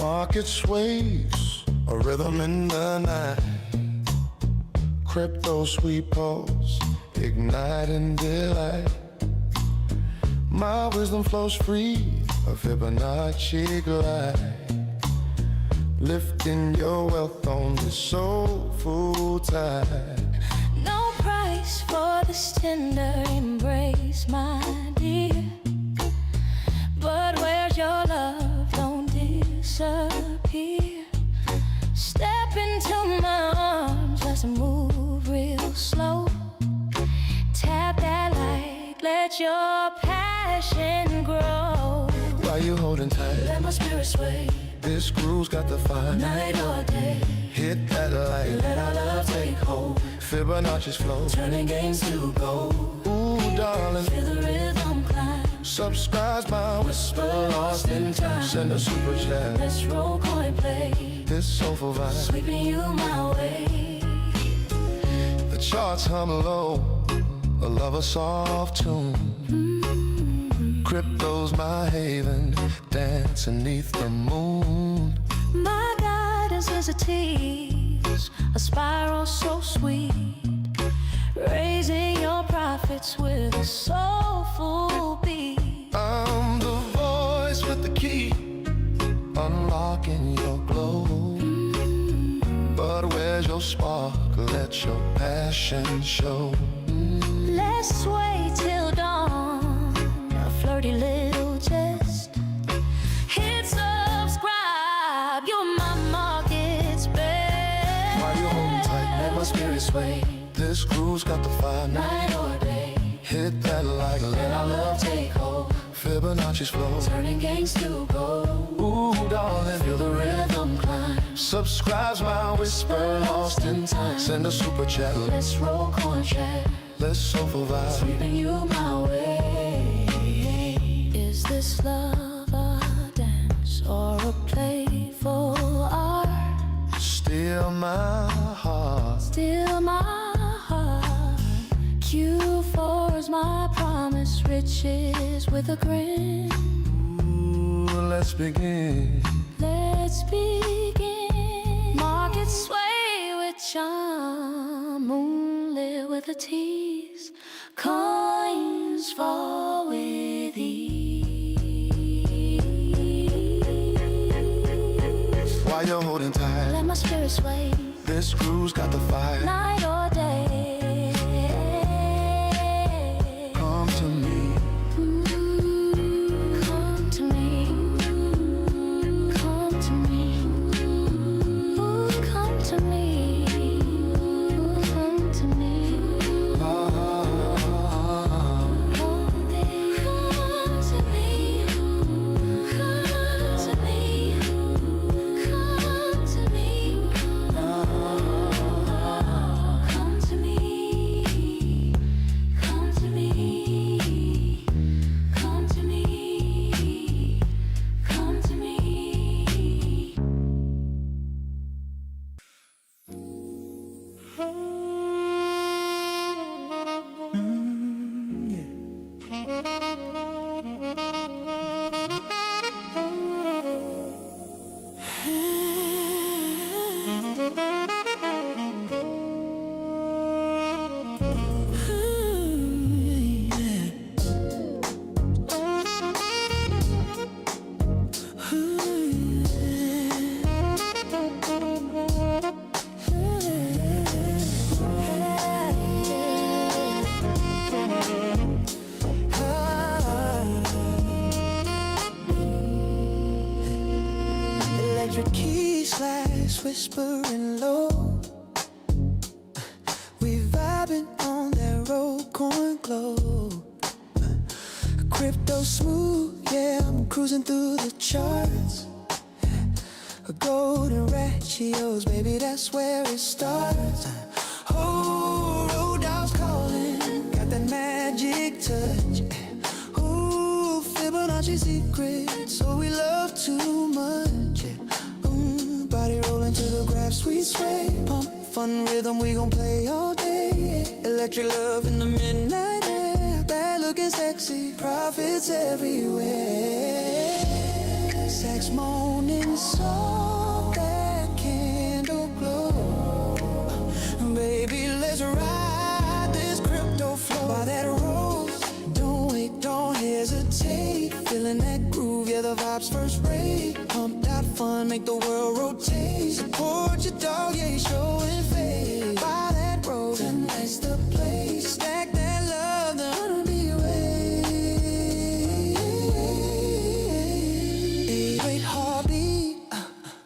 Market sways, a rhythm in the night. Crypto sweet pulse, igniting delight. My wisdom flows free, a Fibonacci glide. Lifting your wealth on this soulful tide. No price for this tender embrace, my dear. But where's your love? Don't disappear. Step into my arms, let's move real slow. Tap that light, let your passion grow. Why you holding tight? Let my spirit sway. This groove's got the fire. Night or day, hit that light. let our love take hold. Fibonacci's flow, Turning gains to gold. ooh darling, Feel the rhythm climb. subscribe's my whisper lost in time. Send a super chat, Let's roll coin play. this soulful vibe. Sweeping you my way. The charts hum low, I love a soft tune. Crypto's my haven, dancing neath the moon. My guidance is a tease, a spiral so sweet. Raising your profits with a soulful beat. I'm the voice with the key, unlocking your glow. But where's your spark? Let your passion show. Let's sway till dawn, a flirty little jest. Hit subscribe, you're my market's best. Why you holding tight? Let my spirit sway. This groove's got the fire. Night or day, Hit that light, let our love take hold. Fibonacci's flow, Turning gains to gold. ooh darling, Feel the rhythm climb. subscribe's my whisper lost in time. Send a super chat, Let's roll coin chat. let's soulful vibe. Sweeping you my way. Is this love a dance or a playful art? Still my heart, Still my heart. Q4's my promise, riches with a grin. ooh, let's begin. Let's begin. Market sway with charm, moonlit with a tease. Coins fall with ease. Why you holding tight? Let my spirit sway. This groove's got the fire. Night or day, Come to me, come to me, come to me, ooh, come to me, come to me, come to me, come to me, come to me, come to me, come to me, come to me, come to me. Electric key slash whispering low. We vibing on that road coin glow. Crypto smooth, yeah, I'm cruising through the charts. Golden ratios, baby, that's where it starts. Oh, road dogs calling, got that magic touch. Ooh, Fibonacci secret, so we love too much. Body rolling to the graph, sweet sway. Pump, fun rhythm, we gon' play all day. Electric love in the midnight air. Bad looking sexy, profits everywhere. sex morning saw that candle glow. Baby, let's ride this crypto flow by that road. Don't wait, don't hesitate. Feeling that groove, yeah, the vibe's first rate. Pump.fun, make the world rotate. Support your dog, yeah, he's showing face. By that road, tonight's the place. Stack that love, the honeybee way. Wait, heartbeat,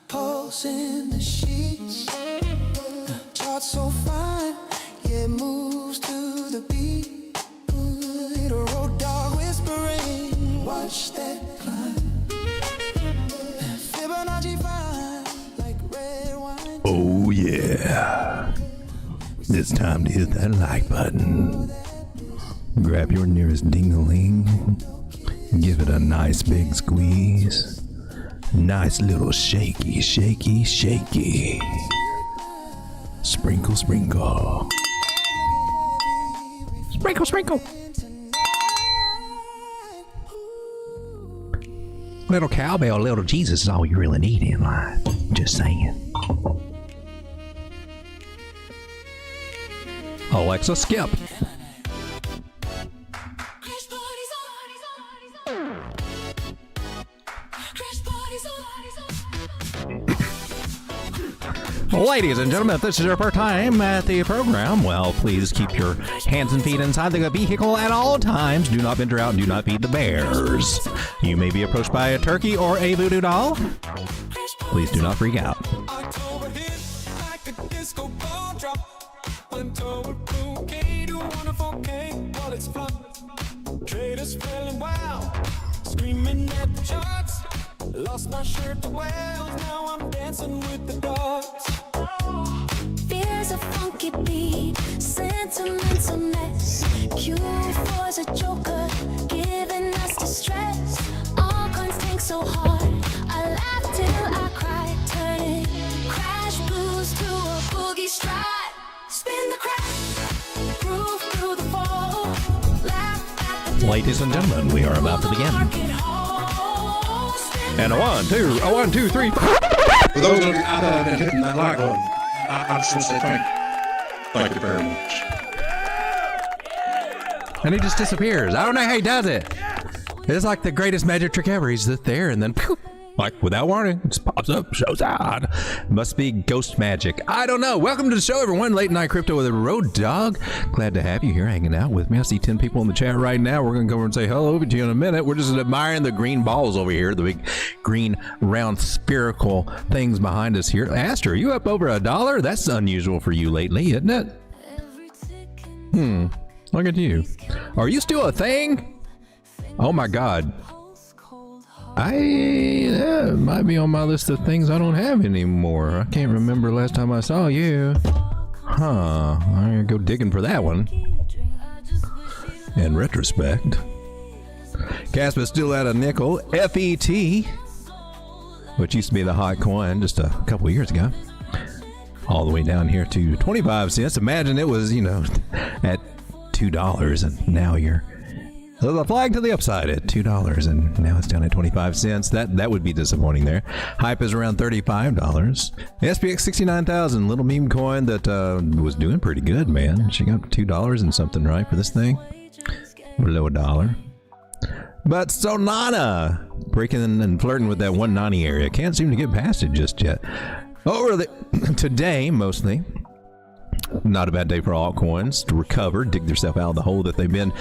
pulse in the sheets. Chart so fine, yeah, it moves to the beat. The road dog whispering, watch that climb. Fibonacci fine, like red wine. Oh yeah, it's time to hit that like button. Grab your nearest ding-a-ling, give it a nice big squeeze. Nice little shaky, shaky, shaky. Sprinkle, sprinkle. Sprinkle, sprinkle. Little cowbell, little Jesus is all you really need in life. Just saying. Alexa, skip. Ladies and gentlemen, if this is your first time at the program, well, please keep your hands and feet inside the vehicle at all times. Do not venture out and do not feed the bears. You may be approached by a turkey or a voodoo doll. Please do not freak out. October hit like a disco ball drop. Untold bouquet to wonderful cake while it's flop. Traders feeling wild, screaming at the charts. Lost my shirt to whales, now I'm dancing with the dogs. Fears a funky beat, sentimentalness. Q4's a joker, giving us distress. All coins tank so hard, I laugh till I cry. Turning crash blues to a boogie stride. Spin the crack, groove through the fall. Laugh at the Ladies and gentlemen, we are about to begin. And a 1, 2, 3. For those of you out there that have been hitting that like button, I just want to say thank you very much. And he just disappears. I don't know how he does it. It's like the greatest magic trick ever. He's just there and then, poof, like without warning, just pops up, shows out. Must be ghost magic. I don't know. Welcome to the show, everyone. Late Night Crypto with a Road Dawg. Glad to have you here hanging out with me. I see 10 people in the chat right now. We're going to go over and say hello to you in a minute. We're just admiring the green balls over here, the big green, round, spherical things behind us here. Aster, are you up over $1? That's unusual for you lately, isn't it? Look at you. Are you still a thing? Oh my God. That might be on my list of things I don't have anymore. I can't remember last time I saw you. Huh. I'm gonna go digging for that one. In retrospect. Caspa's still at a nickel. FET, which used to be the hot coin just a couple years ago. All the way down here to 25 cents. Imagine it was, at $2 and now you're... So the flag to the upside at $2 and now it's down at 25 cents. That would be disappointing there. Hype is around $35. SPX 69,000, little meme coin that was doing pretty good, man. She got $2 and something, right, for this thing? Below $1. But Solana breaking and flirting with that 190 area. Can't seem to get past it just yet. Over today, mostly. Not a bad day for altcoins to recover, dig themselves out of the hole that they've been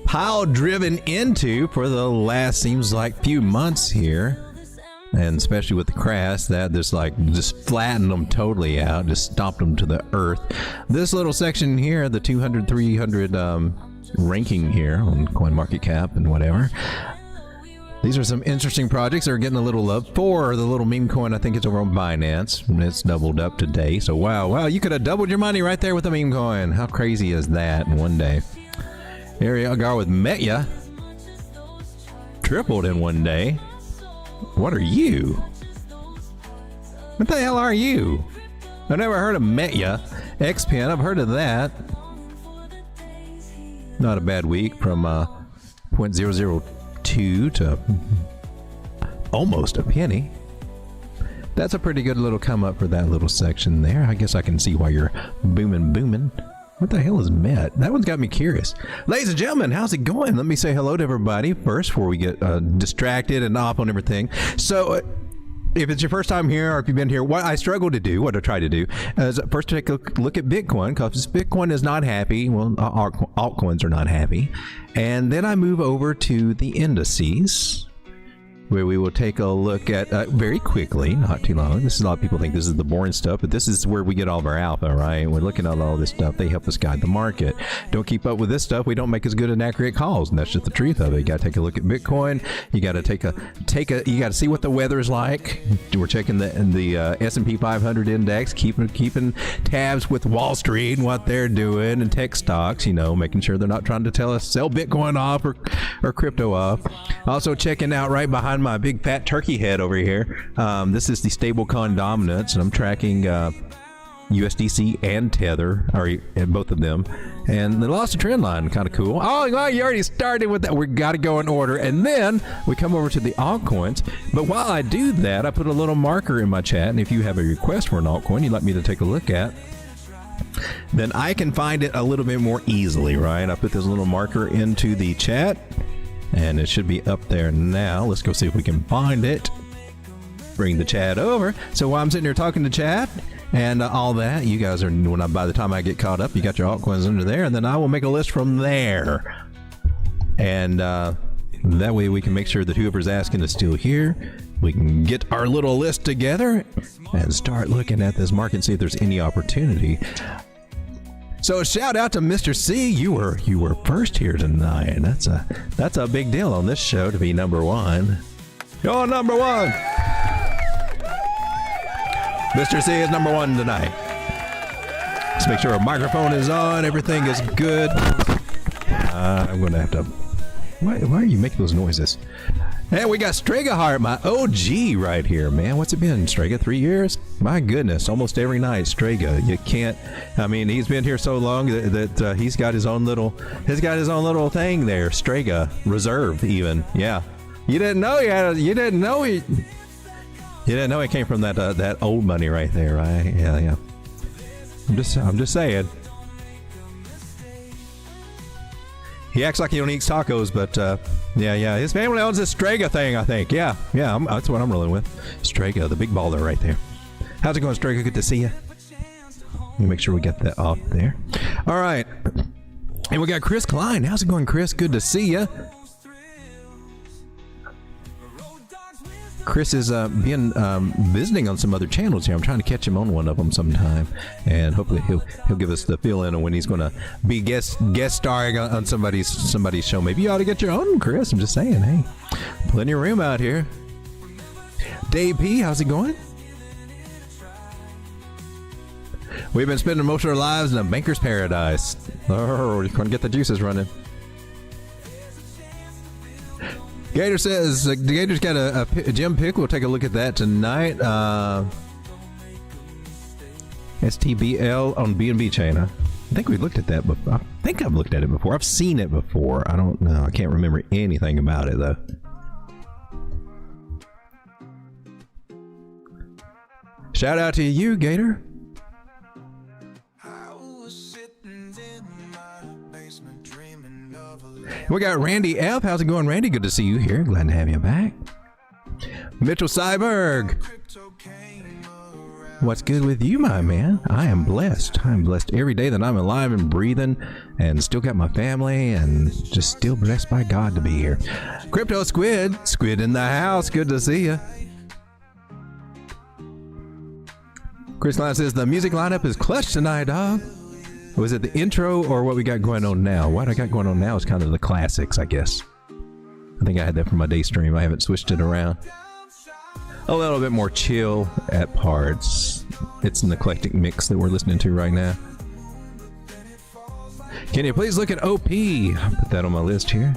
pile driven into for the last, seems like, few months here. And especially with the crash, that just flattened them totally out, just stomped them to the earth. This little section here, the 200, 300 ranking here on CoinMarketCap and whatever. These are some interesting projects that are getting a little love. For the little meme coin, I think it's over on Binance, and it's doubled up today. So wow, you could have doubled your money right there with the meme coin. How crazy is that in one day? Ariel Gar with Metya tripled in one day. What are you? What the hell are you? I've never heard of Metya. Xpin, I've heard of that. Not a bad week from 0.002 to almost a penny. That's a pretty good little come up for that little section there. I guess I can see why you're booming. What the hell is MET? That one's got me curious. Ladies and gentlemen, how's it going? Let me say hello to everybody first before we get distracted and off on everything. So if it's your first time here or if you've been here, what I struggle to do, what I try to do, is first take a look at Bitcoin, because Bitcoin is not happy. Well, altcoins are not happy. And then I move over to the indices, where we will take a look at very quickly, not too long. This is a lot of people think this is the boring stuff, but this is where we get all of our alpha, right? We're looking at all this stuff. They help us guide the market. Don't keep up with this stuff, we don't make as good and accurate calls, and that's just the truth of it. You got to take a look at Bitcoin. You got to you got to see what the weather is like. We're checking the S&P 500 index, keeping tabs with Wall Street and what they're doing, and tech stocks. You know, making sure they're not trying to tell us sell Bitcoin off or crypto off. Also checking out right behind my big fat turkey head over here. This is the stablecoin dominance, and I'm tracking USDC and Tether, or both of them, and they lost a trend line. Kind of cool. Oh, well, you already started with that. We got to go in order, and then we come over to the altcoins. But while I do that, I put a little marker in my chat, and if you have a request for an altcoin you'd like me to take a look at, then I can find it a little bit more easily, right? I put this little marker into the chat, and it should be up there now. Let's go see if we can find it. Bring the chat over. So while I'm sitting here talking to chat and all that, you guys are, by the time I get caught up, you got your altcoins under there, and then I will make a list from there. And that way we can make sure that whoever's asking is still here. We can get our little list together and start looking at this market and see if there's any opportunity. So shout out to Mr. C. You were first here tonight. That's a big deal on this show to be number one. You're number one. Mr. C is number one tonight. Let's make sure our microphone is on. Everything is good. I'm going to have to... Why are you making those noises? Hey, we got Strega Heart, my OG right here, man. What's it been, Strega? 3 years? My goodness, almost every night, Strega. You can't. I mean, he's been here so long that he's got his own little thing there. Strega Reserve, even. Yeah. You didn't know he came from that old money right there, right? Yeah. I'm just saying. He acts like he don't eat tacos, but yeah. His family owns this Strega thing, I think. Yeah. That's what I'm rolling with. Strega, the big baller right there. How's it going, Strega? Good to see you. Let me make sure we get that off there. All right. And we got Chris Klein. How's it going, Chris? Good to see you. Chris is been visiting on some other channels here. I'm trying to catch him on one of them sometime, and hopefully he'll give us the feel in on when he's going to be guest starring on somebody's show. Maybe you ought to get your own, Chris. I'm just saying, hey, plenty of room out here. Dave P, how's it going? We've been spending most of our lives in a banker's paradise. Oh, we're going to get the juices running. Gator says, Gator's got a gem pick. We'll take a look at that tonight. STBL on BNB chain. I think we looked at that before. I think I've looked at it before. I've seen it before. I don't know. I can't remember anything about it, though. Shout out to you, Gator. We got Randy F. How's it going, Randy? Good to see you here. Glad to have you back. Mitchell Cyberg. What's good with you, my man? I am blessed. I'm blessed every day that I'm alive and breathing and still got my family and just still blessed by God to be here. Crypto Squid. Squid in the house. Good to see you. Chris Line says the music lineup is clutch tonight, dog. Was it the intro or what we got going on now? What I got going on now is kind of the classics, I guess. I think I had that for my day stream. I haven't switched it around. A little bit more chill at parts. It's an eclectic mix that we're listening to right now. Can you please look at OP? I'll put that on my list here.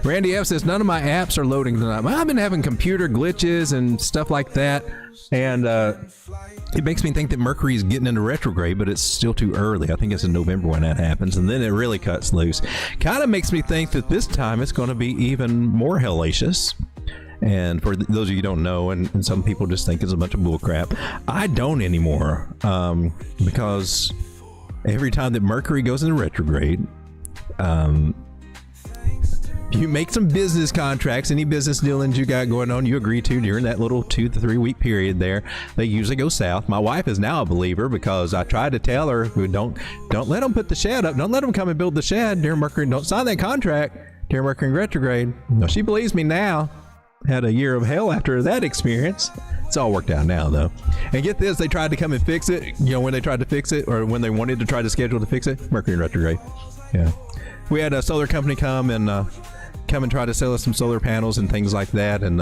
Randy F says, none of my apps are loading tonight. I've been having computer glitches and stuff like that. And it makes me think that Mercury is getting into retrograde, but it's still too early. I think it's in November when that happens, and then it really cuts loose. Kind of makes me think that this time it's going to be even more hellacious. And for those of you who don't know, and some people just think it's a bunch of bull crap, I don't anymore, because every time that Mercury goes into retrograde, you make some business contracts, any business dealings you got going on, you agree to during that little 2 to 3 week period there, they usually go south. My wife is now a believer because I tried to tell her, don't let them put the shed up. Don't let them come and build the shed during Mercury. Don't sign that contract during Mercury retrograde. No, she believes me now. Had a year of hell after that experience. It's all worked out now, though. And get this, they tried to come and fix it. You know, when they tried to fix it, or when they wanted to try to schedule to fix it, Mercury retrograde. Yeah. We had a solar company come and try to sell us some solar panels and things like that, and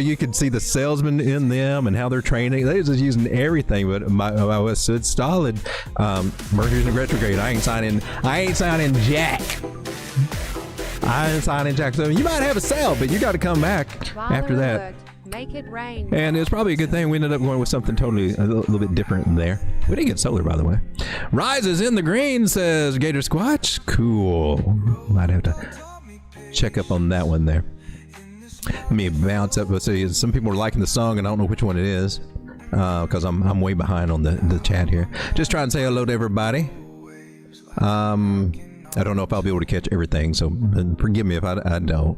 you could see the salesman in them and how they're training. They're just using everything, but I was so solid. Mercury's in retrograde. I ain't signing jack. I ain't signing jack. So you might have a sale, but you got to come back after that. Make it rain. And it's probably a good thing we ended up going with something totally a little bit different there. We didn't get solar, by the way. Rises in the green, says Gator Squatch. Cool. Might have to check up on that one there. Let me bounce up. Let's see. Some people are liking the song, and I don't know which one it is because I'm way behind on the chat here. Just try and say hello to everybody. I don't know if I'll be able to catch everything, so forgive me if I don't.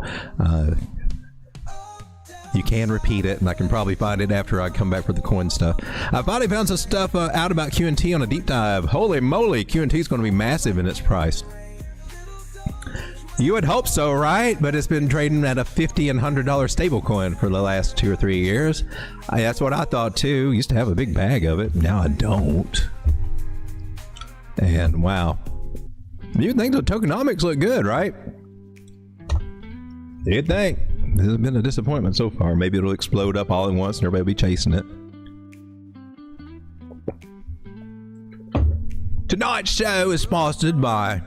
You can repeat it, and I can probably find it after I come back for the coin stuff. I finally found some stuff out about Q&T on a deep dive. Holy moly, Q&T is going to be massive in its price. You would hope so, right? But it's been trading at a $50 and $100 stable coin for the last 2 or 3 years. That's what I thought too. Used to have a big bag of it. Now I don't. And wow. You think the tokenomics look good, right? You'd think. This has been a disappointment so far. Maybe it'll explode up all at once and everybody will be chasing it. Tonight's show is sponsored by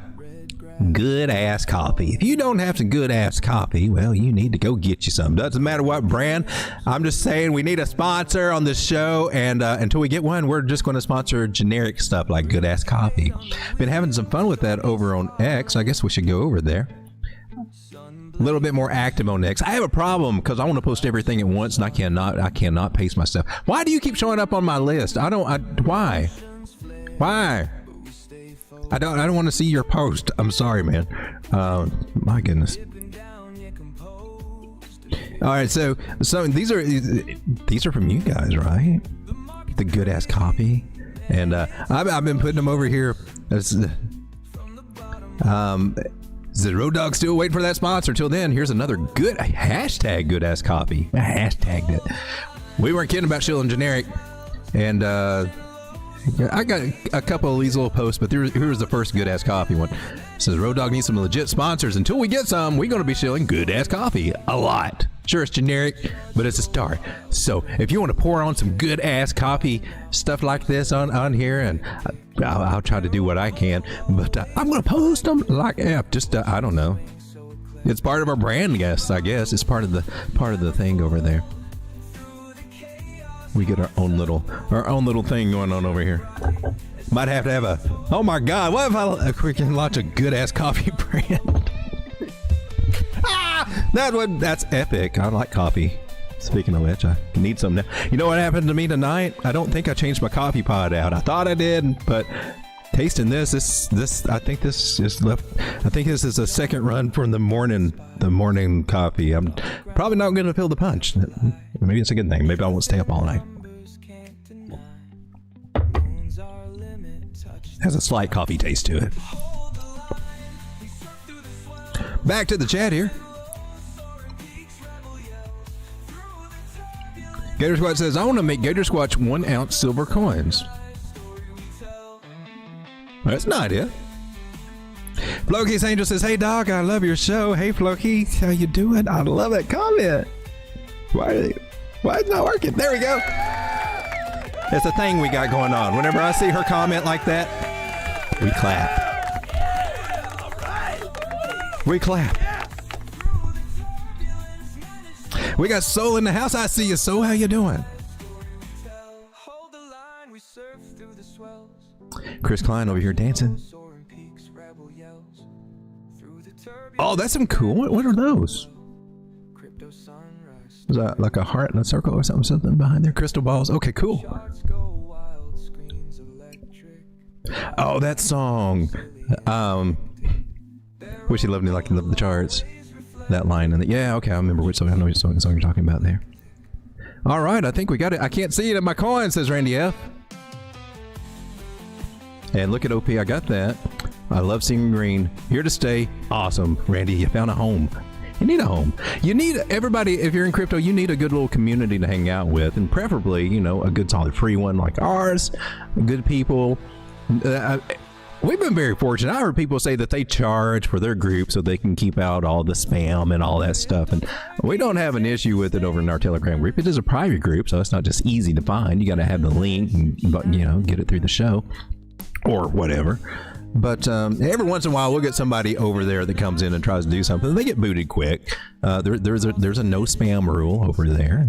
Good Ass Coffee. If you don't have some good ass coffee, well, you need to go get you some. Doesn't matter what brand. I'm just saying we need a sponsor on this show, and until we get one, we're just going to sponsor generic stuff like Good Ass Coffee. Been having some fun with that over on X. I guess we should go over there. A little bit more active on X. I have a problem because I want to post everything at once, and I cannot pace myself. Why do you keep showing up on my list? Why? I don't want to see your post. I'm sorry, man. My goodness. All right, so these are from you guys, right? The Good Ass Coffee, and I've been putting them over here. Is the Road Dawg still waiting for that sponsor? Till then, here's another good hashtag Good Ass Coffee. I hashtagged it. We weren't kidding about shilling generic, and I got a couple of these little posts, but here's the first Good Ass Coffee one. It says Road Dawg needs some legit sponsors. Until we get some, we're going to be shilling Good Ass Coffee a lot. Sure, it's generic, but it's a start. So if you want to pour on some good ass coffee stuff like this on here, and I'll try to do what I can, but I'm going to post them like just I don't know. It's part of our brand, I guess. It's part of the thing over there. We get our own little thing going on over here. Might have to have a. Oh my God! What if I freaking launch a good ass coffee brand? That's epic. I like coffee. Speaking of which, I need some now. You know what happened to me tonight? I don't think I changed my coffee pod out. I thought I did, but tasting this I think this is left. I think this is a second run from the morning coffee. I'm probably not going to feel the punch. Maybe it's a good thing. Maybe I won't stay up all night. Has a slight coffee taste to it. Back to the chat here. Gator Squatch says, I want to make Gator Squatch 1 ounce silver coins. That's an idea. Floki's Angel says, hey dog, I love your show. Hey Floki, how you doing? I love that comment. Why is it not working? There we go. It's a thing we got going on. Whenever I see her comment like that, we clap. We clap. We got Soul in the house. I see you, Soul. How you doing? Chris Klein over here dancing. Oh, that's some cool. What are those? Is that like a heart and a circle or something behind there? Crystal balls. Okay, cool. Oh, that song. Wish You Loved Me Like You Loved the Charts. That line. And yeah, okay, I remember which song. I know which song you're talking about there. All right, I think we got it. I can't see it in my coin, says Randy F. And look at OP, I got that. I love seeing green. Here to stay. Awesome. Randy, you found a home. You need a home. You need everybody, if you're in crypto, you need a good little community to hang out with, and preferably, you know, a good solid free one like ours. Good people. We've been very fortunate. I heard people say that they charge for their group so they can keep out all the spam and all that stuff. And we don't have an issue with it over in our Telegram group. It is a private group, so it's not just easy to find. You got to have the link and, you know, get it through the show or whatever. But every once in a while, we'll get somebody over there that comes in and tries to do something. They get booted quick. There's a no spam rule over there.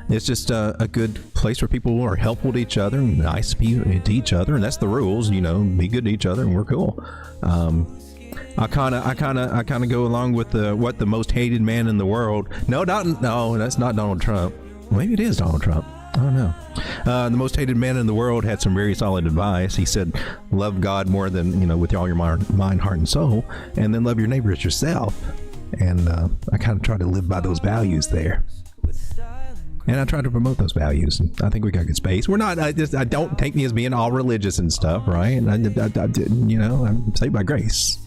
It's just a good place where people are helpful to each other and nice to each other, and that's the rules. You know, be good to each other, and we're cool. I kind of go along with what the most hated man in the world. No, that's not Donald Trump. Maybe it is Donald Trump. I don't know. The most hated man in the world had some very solid advice. He said, love God more than, you know, with all your mind, heart, and soul, and then love your neighbor as yourself. And I kind of try to live by those values there. And I try to promote those values. And I think we got good space. We're not, I don't take me as being all religious and stuff, right? You know, I'm saved by grace.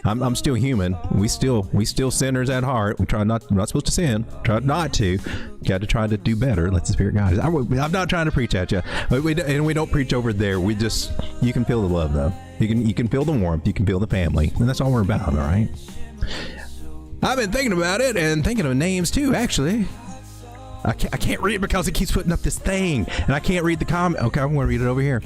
I'm still human. We still sinners at heart. We try not. We're not supposed to sin. Try not to. Got to try to do better. Let the Spirit guide us. I'm not trying to preach at you, and we don't preach over there. We just, you can feel the love though. You can feel the warmth. You can feel the family, and that's all we're about. All right. I've been thinking about it and thinking of names too. Actually, I can't read it because it keeps putting up this thing, and I can't read the comment. Okay, I'm going to read it over here.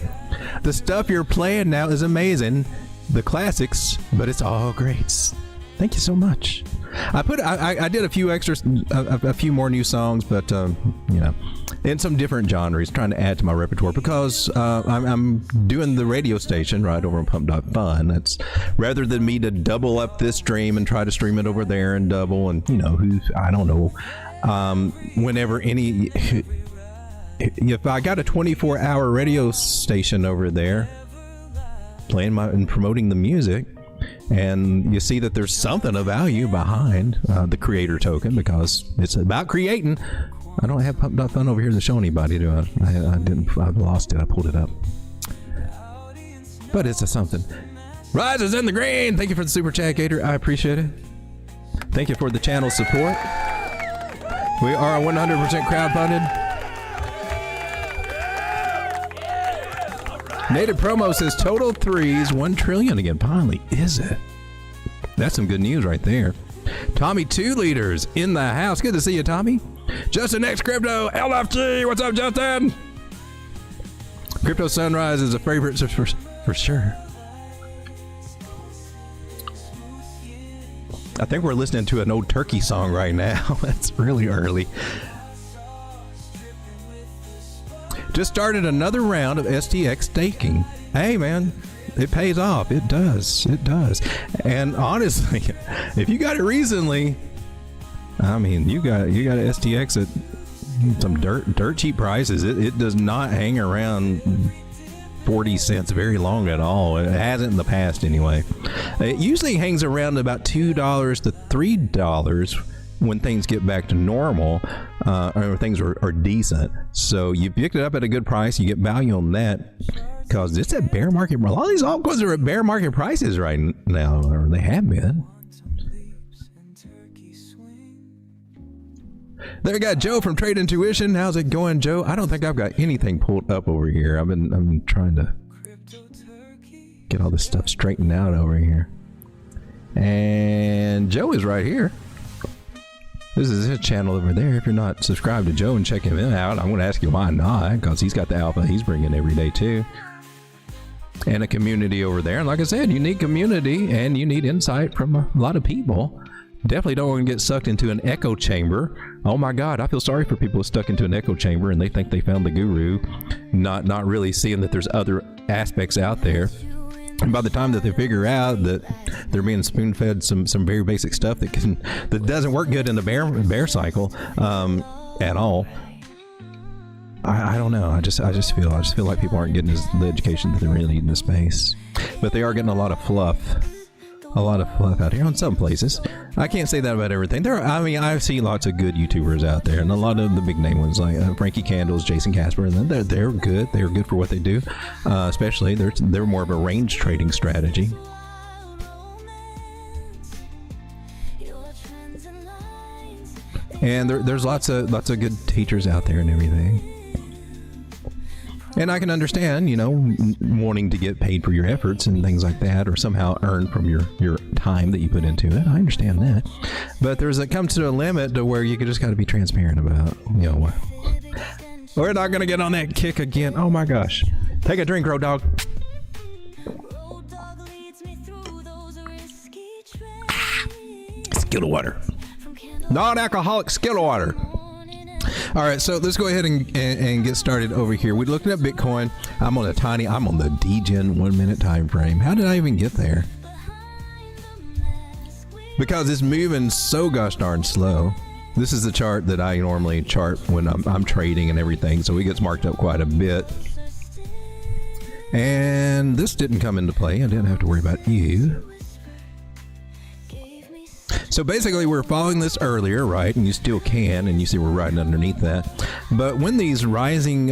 The stuff you're playing now is amazing. The classics, but it's all greats. Thank you so much. I did a few extras, a few more new songs, but you know, in some different genres, trying to add to my repertoire because I'm doing the radio station right over on pump.fun. That's rather than me to double up this stream and try to stream it over there and double, and you know, I don't know. Whenever if I got a 24-hour radio station over there playing and promoting the music, and you see that there's something of value behind the creator token because it's about creating. I don't have pump.fun over here to show anybody, do I? I didn't. I lost it. I pulled it up, but it's a something. Rise is in the green. Thank you for the super chat, Gator. I appreciate it. Thank you for the channel support. We are 100% crowdfunded. Native Promo says total threes, 1 trillion again. Finally, is it? That's some good news right there. Tommy 2 liters in the house. Good to see you, Tommy. Justin X Crypto LFG. What's up, Justin? Crypto Sunrise is a favorite for sure. I think we're listening to an old Turkey song right now. That's really early. Just started another round of STX staking. Hey man, it pays off. It does. It does. And honestly, if you got it recently, I mean, you got STX at some dirt cheap prices. It does not hang around 40 cents very long at all. It hasn't in the past anyway. It usually hangs around about $2 to $3 when things get back to normal, or things are decent. So you picked it up at a good price, you get value on that because it's at bear market. A lot of these altcoins are at bear market prices right now, or they have been. There we got Joe from Trade Intuition. How's it going, Joe? I don't think I've got anything pulled up over here. I'm trying to get all this stuff straightened out over here. And Joe is right here. This is his channel over there. If you're not subscribed to Joe and check him out, I'm going to ask you why not, because he's got the alpha he's bringing every day too. And a community over there. And like I said, you need community and you need insight from a lot of people. Definitely don't want to get sucked into an echo chamber. Oh my God, I feel sorry for people stuck into an echo chamber and they think they found the guru, not really seeing that there's other aspects out there. And by the time that they figure out that they're being spoon-fed some very basic stuff that doesn't work good in the bear cycle at all, I don't know. I just feel like people aren't getting the education that they really need in this space. But they are getting a lot of fluff out here on some places. I can't say that about everything. I see lots of good YouTubers out there, and a lot of the big name ones like Frankie Candles, Jason Casper, and they're good. They're good for what they do. Especially they're more of a range trading strategy. And there's lots of good teachers out there and everything. And I can understand, wanting to get paid for your efforts and things like that, or somehow earn from your time that you put into it. I understand that. But comes to a limit to where you just got to be transparent about, what. We're not going to get on that kick again. Oh my gosh. Take a drink, Road Dawg. Skittle water. Non-alcoholic Skittle water. All right, so let's go ahead and get started over here. We're looking at Bitcoin. I'm on the Degen 1 minute time frame. How did I even get there? Because it's moving so gosh darn slow. This is the chart that I normally chart when I'm trading and everything, so it gets marked up quite a bit. And this didn't come into play. I didn't have to worry about you. So basically, we're following this earlier, right? And you still can, and you see we're right underneath that. But when these rising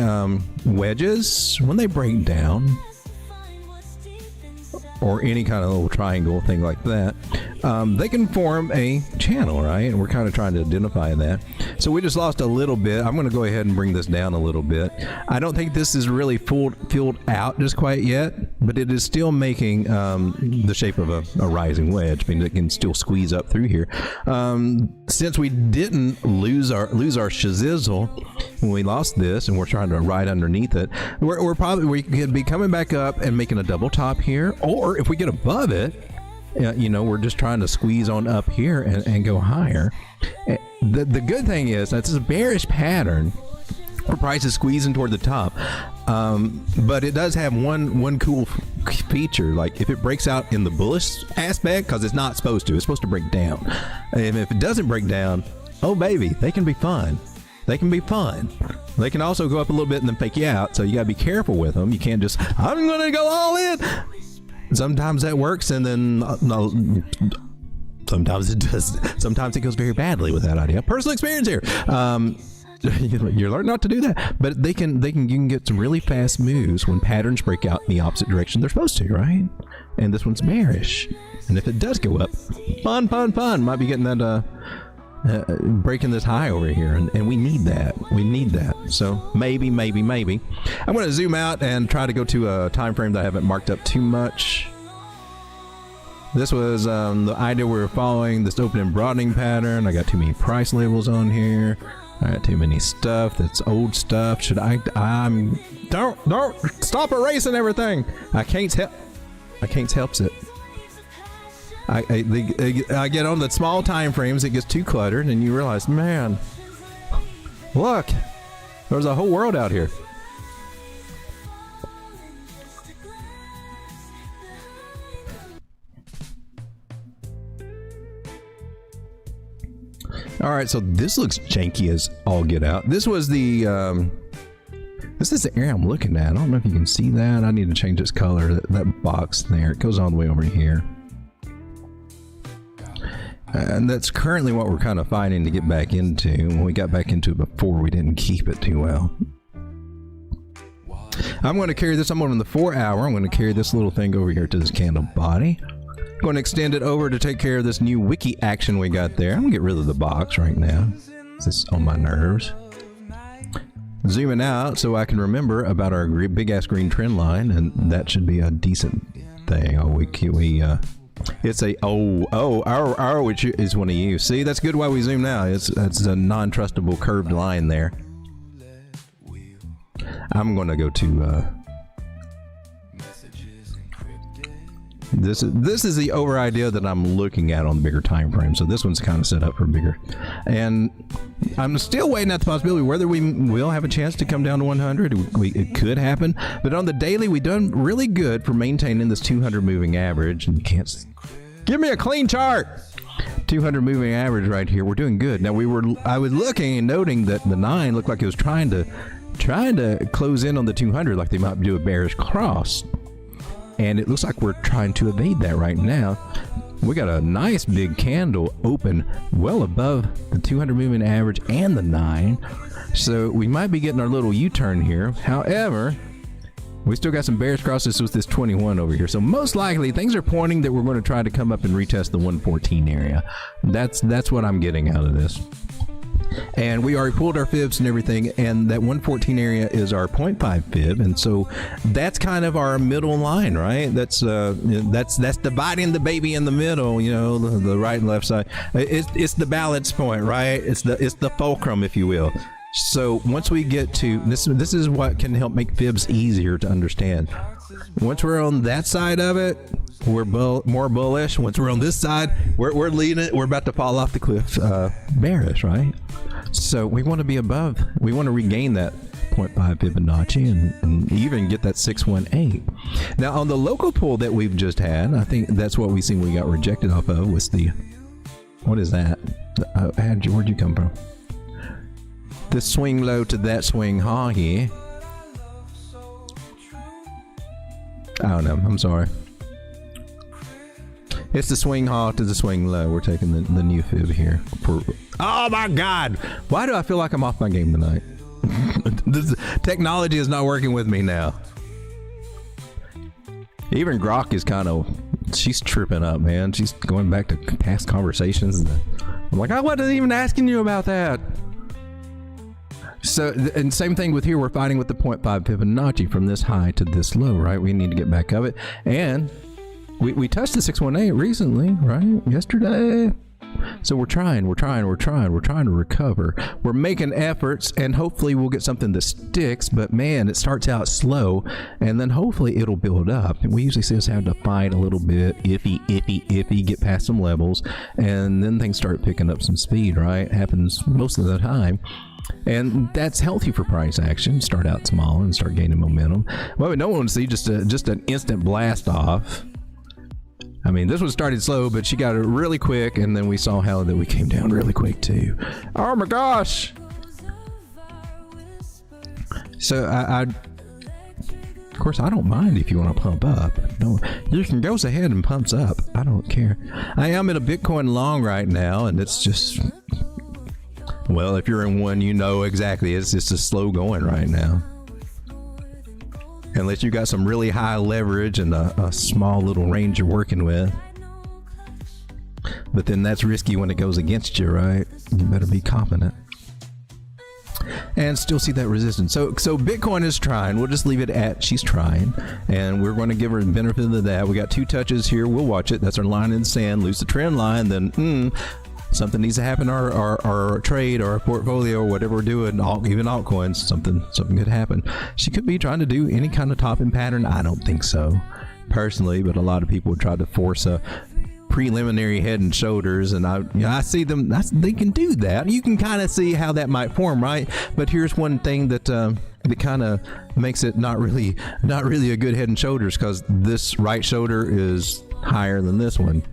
wedges, when they break down, or any kind of little triangle thing like that, they can form a channel, right? And we're kind of trying to identify that. So we just lost a little bit. I'm going to go ahead and bring this down a little bit. I don't think this is really filled out just quite yet, but it is still making the shape of a rising wedge. I mean, it can still squeeze up through here. Since we didn't lose our shizzle when we lost this, and we're trying to ride underneath it, we could be coming back up and making a double top here, or if we get above it, we're just trying to squeeze on up here and go higher. The good thing is that's a bearish pattern where price is squeezing toward the top, but it does have one cool feature. Like if it breaks out in the bullish aspect, because it's not supposed to, it's supposed to break down, and if it doesn't break down, oh baby, they can be fun. They can be fun. They can also go up a little bit and then fake you out, so you gotta be careful with them. You can't just, I'm gonna go all in. Sometimes that works, and then sometimes it does. Sometimes it goes very badly with that idea. Personal experience here. You learn not to do that, but you can get some really fast moves when patterns break out in the opposite direction they're supposed to, right? And this one's bearish, and if it does go up, fun, might be getting that breaking this high over here, and we need that. So maybe I'm going to zoom out and try to go to a time frame that I haven't marked up too much. This was the idea we were following, this opening broadening pattern. I got too many price labels on here. I got too many stuff that's old stuff. Should don't stop erasing everything. I can't help it. I get on the small time frames, it gets too cluttered, and you realize, man, look, there's a whole world out here. All right, so this looks janky as all get out. This was the this is the area I'm looking at. I don't know if you can see that. I need to change its color. That box there, it goes all the way over here. And that's currently what we're kind of fighting to get back into. When we got back into it before, we didn't keep it too well. I'm going to carry this. I'm on the 4 hour. I'm going to carry this little thing over here to this candle body. I'm going to extend it over to take care of this new wiki action we got there. I'm going to get rid of the box right now. This is on my nerves. Zooming out so I can remember about our big ass green trend line, and that should be a decent thing. Oh, it's a R, which is one of you. See, that's good why we zoom now. That's a non-trustable curved line there. I'm going to go to This is the over idea that I'm looking at on the bigger time frame. So this one's kind of set up for bigger. And I'm still waiting at the possibility whether we will have a chance to come down to 100. It could happen. But on the daily, we've done really good for maintaining this 200 moving average. And you can't see. Give me a clean chart. 200 moving average right here. We're doing good. Now I was looking and noting that the 9 looked like it was trying to close in on the 200 like they might do a bearish cross. And it looks like we're trying to evade that right now. We got a nice big candle open well above the 200 moving average and the 9. So we might be getting our little U-turn here. However, we still got some bearish crosses with this 21 over here. So most likely things are pointing that we're going to try to come up and retest the 114 area. That's what I'm getting out of this. And we already pulled our fibs and everything, and that 114 area is our 0.5 fib, and so that's kind of our middle line, right? That's dividing the baby in the middle, you know, the right and left side. It's the balance point, right? It's the fulcrum, if you will. So once we get to this is what can help make fibs easier to understand. Once we're on that side of it, we're more bullish. Once we're on this side, we're leading it. We're about to fall off the cliff, bearish, right? So we want to be above. We want to regain that 0.5 Fibonacci and even get that 618. Now on the local pull that we've just had, I think that's what we seen we got rejected off of was the, what is that? Where'd you come from? The swing low to that swing high here. I don't know. I'm sorry. It's the swing high to the swing low. We're taking the new fib here. Oh my God! Why do I feel like I'm off my game tonight? This technology is not working with me now. Even Grok is kind of, she's tripping up, man. She's going back to past conversations. I'm like, I wasn't even asking you about that. So, and same thing with here, we're fighting with the 0.5 Fibonacci from this high to this low, right? We need to get back of it. And we touched the 618 recently, right? Yesterday. So we're trying to recover. We're making efforts, and hopefully we'll get something that sticks, but man, it starts out slow, and then hopefully it'll build up. And we usually see us having to fight a little bit, iffy, get past some levels, and then things start picking up some speed, right? It happens most of the time. And that's healthy for price action. Start out small and start gaining momentum. What we don't want to see just an instant blast off. I mean, this one started slow, but she got it really quick, and then we saw how that we came down really quick too. Oh my gosh! So of course, I don't mind if you want to pump up. No, you can go ahead and pumps up. I don't care. I am in a Bitcoin long right now, and it's just. Well, if you're in one, you know exactly. It's just a slow going right now. Unless you got some really high leverage and a small little range you're working with. But then that's risky when it goes against you, right? You better be confident. And still see that resistance. So Bitcoin is trying. We'll just leave it at she's trying. And we're going to give her the benefit of that. We got 2 touches here. We'll watch it. That's our line in the sand. Lose the trend line. Then, something needs to happen our trade or our portfolio or whatever we're doing, even altcoins, something could happen. She could be trying to do any kind of topping pattern. I don't think so, personally, but a lot of people try to force a preliminary head and shoulders, and I see them. They can do that. You can kind of see how that might form, right? But here's one thing that kind of makes it not really a good head and shoulders, because this right shoulder is higher than this one.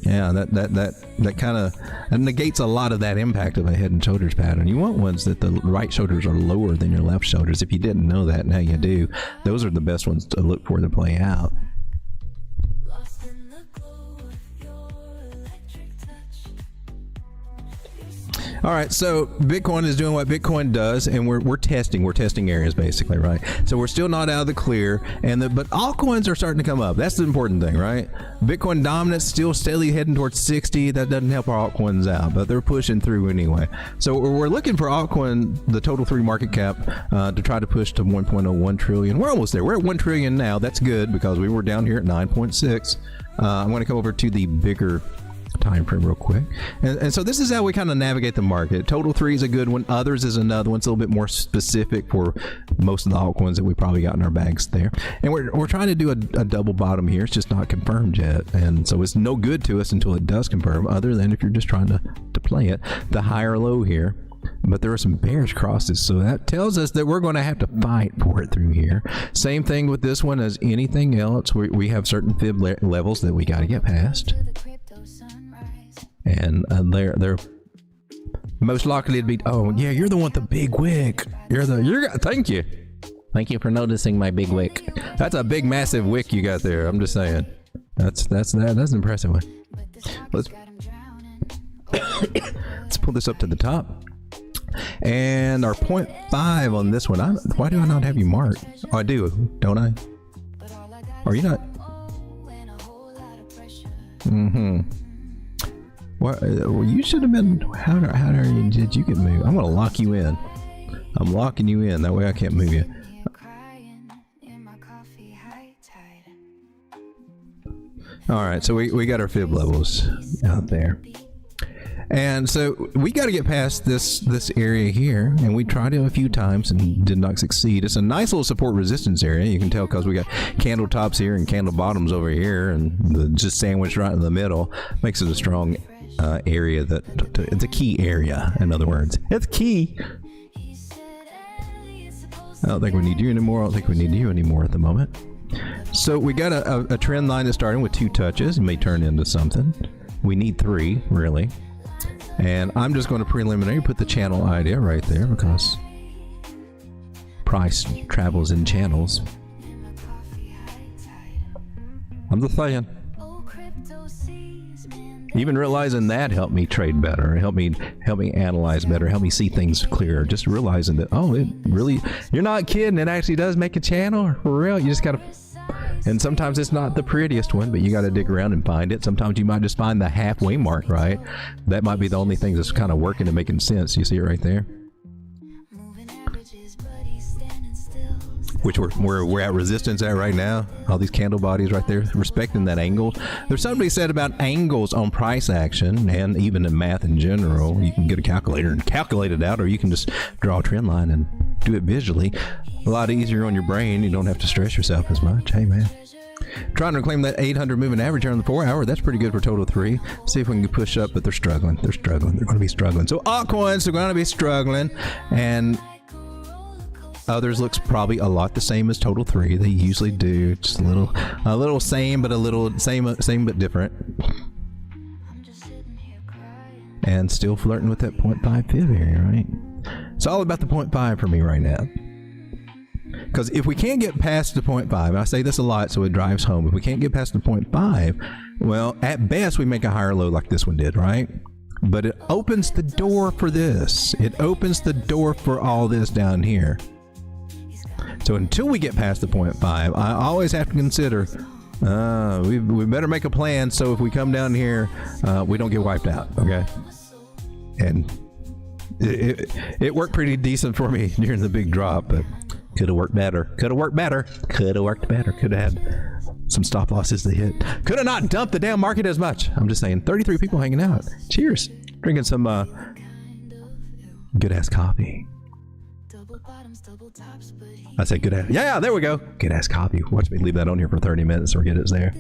Yeah, that kind of negates a lot of that impact of a head and shoulders pattern. You want ones that the right shoulders are lower than your left shoulders. If you didn't know that, now you do. Those are the best ones to look for to play out. All right, so Bitcoin is doing what Bitcoin does, and we're testing areas basically, right? So we're still not out of the clear, but altcoins are starting to come up. That's the important thing, right? Bitcoin dominance still steadily heading towards 60. That doesn't help our altcoins out, but they're pushing through anyway. So we're looking for altcoin, the total 3 market cap, to try to push to 1.01 trillion. We're almost there. We're at 1 trillion now. That's good because we were down here at 9.6. I'm going to come over to the bigger time frame real quick. And so this is how we kind of navigate the market. Total 3 is a good one. Others is another one. It's a little bit more specific for most of the altcoins that we probably got in our bags there. And we're trying to do a double bottom here. It's just not confirmed yet. And so it's no good to us until it does confirm, other than if you're just trying to play it. The higher low here. But there are some bearish crosses, so that tells us that we're going to have to fight for it through here. Same thing with this one as anything else. We have certain fib levels that we got to get past, and they're most likely to be. Oh yeah, you're the one with the big wick. Thank you for noticing my big wick. That's a big, massive wick you got there. I'm just saying. That's an impressive one. Let's pull this up to the top. And our 0.5 on this one, why do I not have you marked? Oh, I do, don't I? Are you not? Well, you should have been. How did you get moved? I'm gonna lock you in. I'm locking you in. That way I can't move you. All right, so we got our fib levels out there. And so we got to get past this area here, and we tried it a few times and did not succeed. It's a nice little support resistance area. You can tell because we got candle tops here and candle bottoms over here, and just sandwiched right in the middle makes it a strong area. It's a key area. In other words, it's key. I don't think we need you anymore. I don't think we need you anymore at the moment. So we got a trend line that's starting with 2 touches. It may turn into something. We need 3 really. And I'm just going to preliminary put the channel idea right there because price travels in channels. I'm just saying. Even realizing that helped me trade better, helped me analyze better, helped me see things clearer. Just realizing that, oh, it really, you're not kidding. It actually does make a channel for real. You just got to. And sometimes it's not the prettiest one, but you got to dig around and find it. Sometimes you might just find the halfway mark, right? That might be the only thing that's kind of working and making sense. You see it right there? Which we're at resistance at right now. All these candle bodies right there, respecting that angle. There's something said about angles on price action and even in math in general. You can get a calculator and calculate it out, or you can just draw a trend line and do it visually. A lot easier on your brain. You don't have to stress yourself as much. Hey man, trying to reclaim that 800 moving average here on the 4 hour. That's pretty good for total 3. See if we can push up, but they're struggling. They're going to be struggling. So altcoins are going to be struggling, and others looks probably a lot the same as total 3. They usually do. Just a little same, but a little same but different. And still flirting with that 0.5 fib area, right? It's all about the 0.5 for me right now. Because if we can't get past the 0.5, and I say this a lot so it drives home, if we can't get past the 0.5, well, at best we make a higher low like this one did, right? But it opens the door for this. It opens the door for all this down here. So until we get past the 0.5, I always have to consider, we better make a plan so if we come down here, we don't get wiped out, okay? And it worked pretty decent for me during the big drop, but could have worked better. Could have worked better. Could have worked better. Could have had some stop losses to hit. Could have not dumped the damn market as much. I'm just saying, 33 people hanging out. Cheers. Drinking some good ass coffee. I said good ass. Yeah, there we go. Good ass coffee. Watch me leave that on here for 30 minutes or get it there.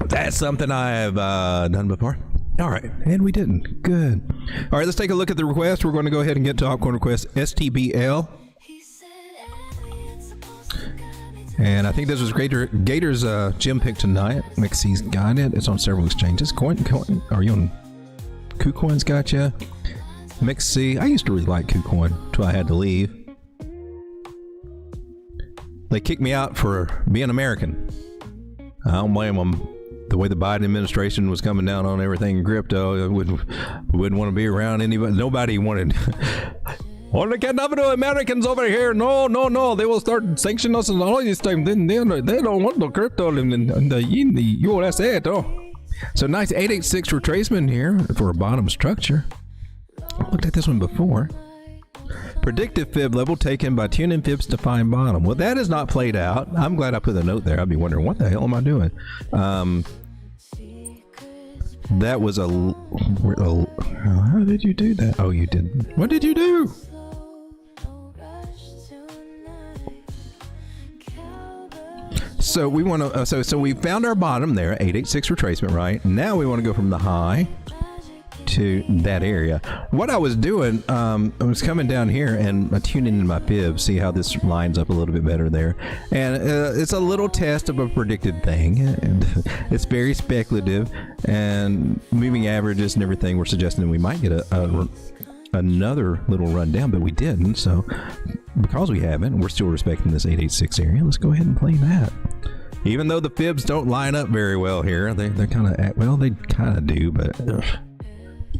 That's something I have done before. All right, and we didn't. Good. All right, let's take a look at the request. We're going to go ahead and get to altcoin request STBL. And I think this was Gator's gym pick tonight. Mixie's got it. It's on several exchanges. Coin, are you on KuCoin's got you? Mixie. I used to really like KuCoin until I had to leave. They kicked me out for being American. I don't blame them. The way the Biden administration was coming down on everything in crypto, I wouldn't want to be around anybody. Nobody wanted. Well, they can't have no Americans over here. No. They will start sanctioning us and all these things. Then they don't want no crypto in the USA. Oh. So nice 886 retracement here for a bottom structure. I looked at this one before. Predictive fib level taken by tuning fibs to find bottom. Well, that is not played out. I'm glad I put a note there. I'd be wondering, what the hell am I doing? That was how did you do that? Oh, you did. What did you do? So we want to. So we found our bottom there, 886 retracement, right? Now we want to go from the high to that area. What I was doing, I was coming down here and tuning in my fib, see how this lines up a little bit better there. And it's a little test of a predicted thing, and it's very speculative. And moving averages and everything, we're suggesting we might get another little rundown, but we didn't. So because we haven't, we're still respecting this 886 area. Let's go ahead and play that. Even though the fibs don't line up very well here, they're kind of, well, they kind of do, but